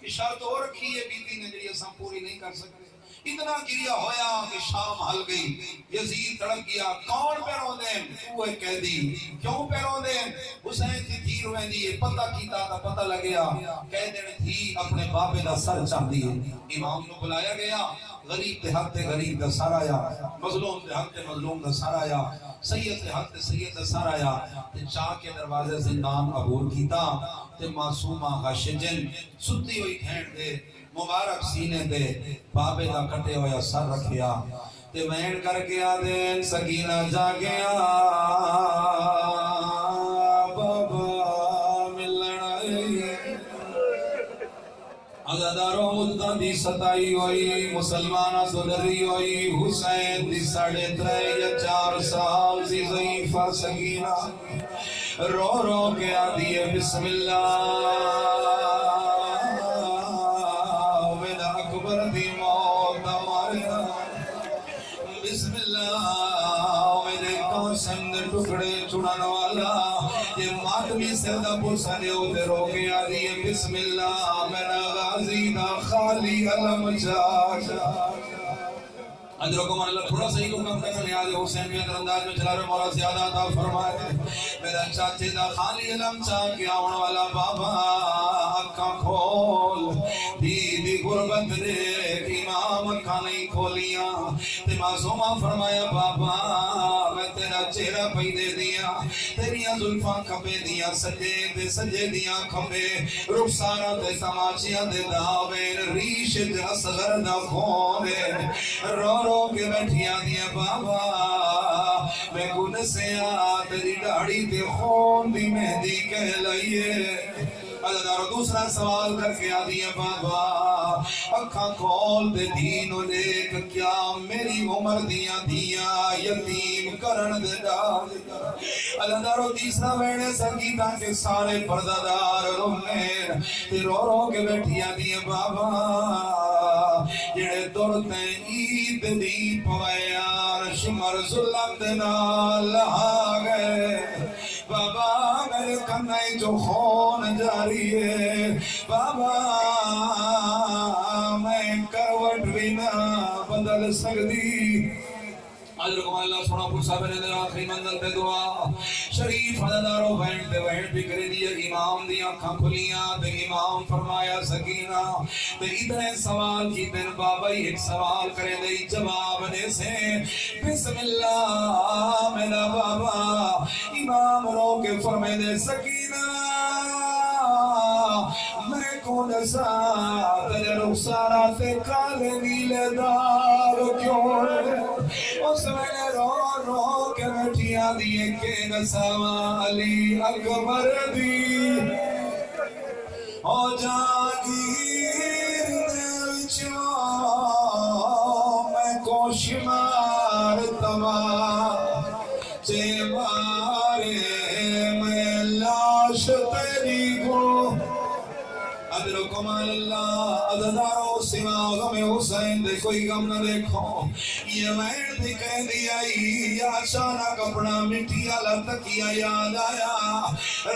کہ شرط ہو رکھی ہے بیتی نے جڑی اساں پوری نہیں کر سکتے اتنا گریا ہویا کہ شام حل گئی یزید تڑک گیا کون پہ رو دیں وہ قیدی کیوں پہ رو دیں حسین کی دھی رویں دیئے پتہ کیتا تھا پتہ لگیا قیدی دھی اپنے بابے دا سر چاہ دیئے امام نو بلایا گیا غریب تے حق تے غریب دا سر آیا مظلوم تے حق تے مظلوم دا سر آیا سید تے حق تے سید دا سر آیا تے چاہ کے دروازے زندان عبور کیتا تے معصومہ غشجن ستی ہوئی گھینٹ دے مبارک سینے دے بابے دا کٹے ہویا سر رکھیا تے وین کر کے آدین سکینہ جا گیا بابا ملن آئی عزاداروں مددہ دی ستائی ہوئی مسلمانہ صدری ہوئی حسین دی 3.5 یا 4 سال دی ضعیفہ سکینہ رو رو کے آدھی بسم اللہ بسم اللہ میرے قاسم دے ٹکڑے چڑھن والا یہ ماتمی سردہ پوسا دے ہوتے روکے آدھی بسم اللہ میرا غازی دا خالی علم جا حضرت اللہ تھوڑا سا ہی کو کم کرنے آدھے حسین میں انداز میں چلا رہے مولا زیادہ عطا فرمائے میرا چاچے دا خالی علم چاہ کے آون والا بابا اکھاں کھول دی غربت دیکھ امام اکھاں نہیں کھولیاں تے معصومہ فرمایا بابا میں تیرا چہرہ پہی دے دیا تیریاں ظلفاں کھپے دیا سجے دیا کھپے رخسارہ تے سماچیاں دے داوین ریش تے اصغر دا کھونے رو رو کے بیٹھیا دیا بابا میں گن سے تیری ڈاڑی تے خون دی مہدی کہہ لئیے عزادارو دوسرا سوال کر کے آدھی ہے بابا اکھاں کھول دے دین و لیک کیا میری عمر دیاں دیاں یتیم کرن دے ڈال عزادارو تیسرا بیڑے سکیتا کے سارے پردادار رونے تے رو رو کے بیٹھی آدھی ہے بابا جڑے دورتے عید دی پویار شمر ظلم دے نال لہا گئے بابا میرے کھنائی جو خون جاری ہے بابا میں کروٹ بھی نہ بدل سکتی حضرت اللہ سونا پرسا بنے دے آخری منزل پہ دعا شریف حضردارو بینٹ دے بینٹ بھی کرے دیا امام دی آنکھاں کھلیاں تے امام فرمایا سکینہ تے اتنے سوال کی دن بابا ایک سوال کرے دے جواب دے سے بسم اللہ میرا بابا امام رو کے فرمائے دے سکینہ میں کون سا تیرے رخسارہ تے کالے نیلے دار کیوں اس میں رو رو کے بیٹھیا دیئے کہ نساوا علی اکبر دی او جاگیر دل چاہ میں کو شمار تمام چے بارے میں لاش تیری کو عدل و کمال اللہ عددارو سوا غم حسین دے کوئی غم نہ دیکھو یہ وین بھی کہہ دیا یا اچانک اپنا مٹی والا تکیا یاد آیا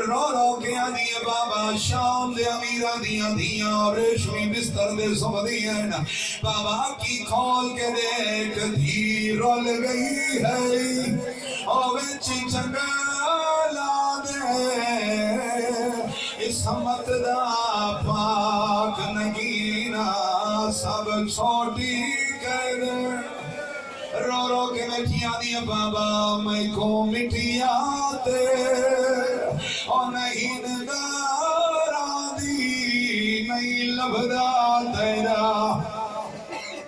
رو رو کے آدھی بابا شام دے امیرہ دیاں دیاں اور ریشمی بستر دے سمدیاں بابا کی کھول کے دیکھ دھی رول گئی ہے اور وچی چنگالا دے اس ہمت دا پاک نگینہ سب چھوٹی کر دے رو رو کے بیٹھی آدھی بابا میں کو مٹی آتے اور نہیں نگار آدھی نہیں لبدا تیرا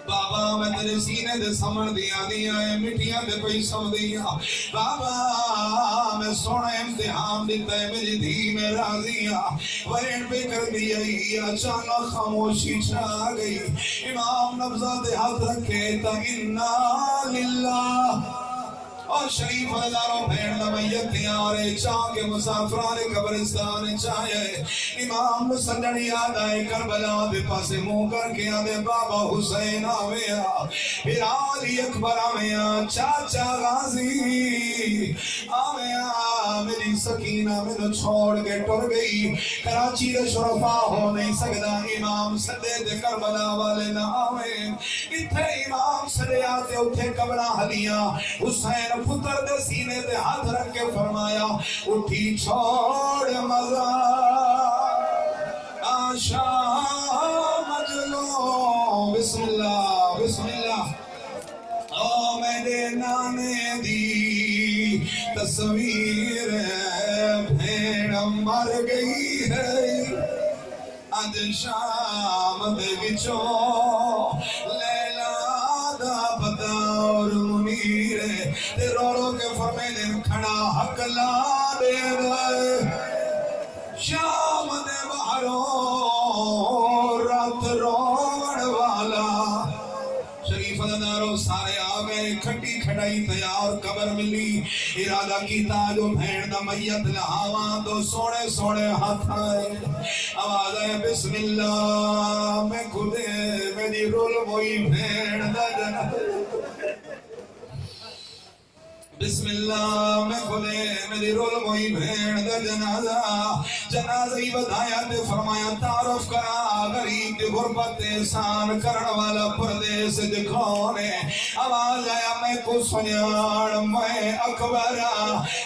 بابا میں تیرے سینے دے سمن دیا دیا ہے مٹیاں دے کوئی سم دیا بابا میں سونا امتحان دیتا ہے میری دھی میں راضیاں وین پہ کر دیا ہی اچانک خاموشی چھا گئی امام نبضہ دے ہاتھ رکھے تا انا للہ اور شریف ہزاروں بھیڑ نمیت تیارے چاہ کے مسافران قبرستان چاہے امام مسلن یاد آئے کربلا دے پاسے منہ کر کے آدھے بابا حسین آویا پھر علی اکبر آویا چاچا غازی آویا میری سکینہ میں تو چھوڑ کے ٹر گئی کراچی دے شرفا ہو نہیں سکتا امام صدے دے کربلا والے نہ آوے اتھے امام صدے آتے اتھے قبرہ حلیاں حسین پتر دے سینے دے ہاتھ رکھ کے فرمایا اٹھی چھوڑ مزا آشا مجلو بسم اللہ بسم اللہ او میرے نانے دی تصویر بھیڑ مر گئی ہے اج شام دے وچوں اور منیر تے رو رو کے فرمیدے کھڑا حق لا دے دے شام دے بہروں رات روڑ والا شریف دارو سارے آگئے کھٹی کھڑائی تیار قبر ملی ارادہ کیتا جو بھیڑ دا میت لہاواں دو سوڑے سوڑے ہاتھ آئے آواز ہے بسم اللہ میں کھلے میری رول موئی بھیڑ دا جنہ بسم اللہ میں کھلے میری رول موئی بھیڑ دا جنازہ ہی بدھایا تے فرمایا تعارف کرا غریب دی غربت احسان کرن والا پردیس دکھانے آواز آیا میں کو سنیان میں اکبر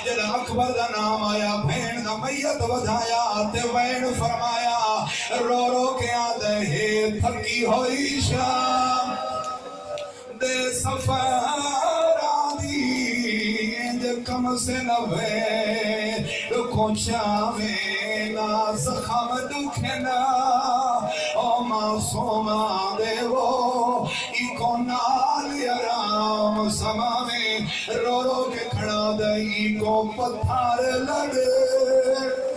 جڑا اکبر دا نام آیا بھیڑ دا میت بدھایا تے وین فرمایا رو رو کے آدھے ہے تھکی ہوئی شام دے سفر کم سے نوے دکھوں چاہے نا زخم دکھنا او معصوم دے وہ ایکو نال ارام سماوے رو رو کے کھڑا دے ایکو پتھر لگے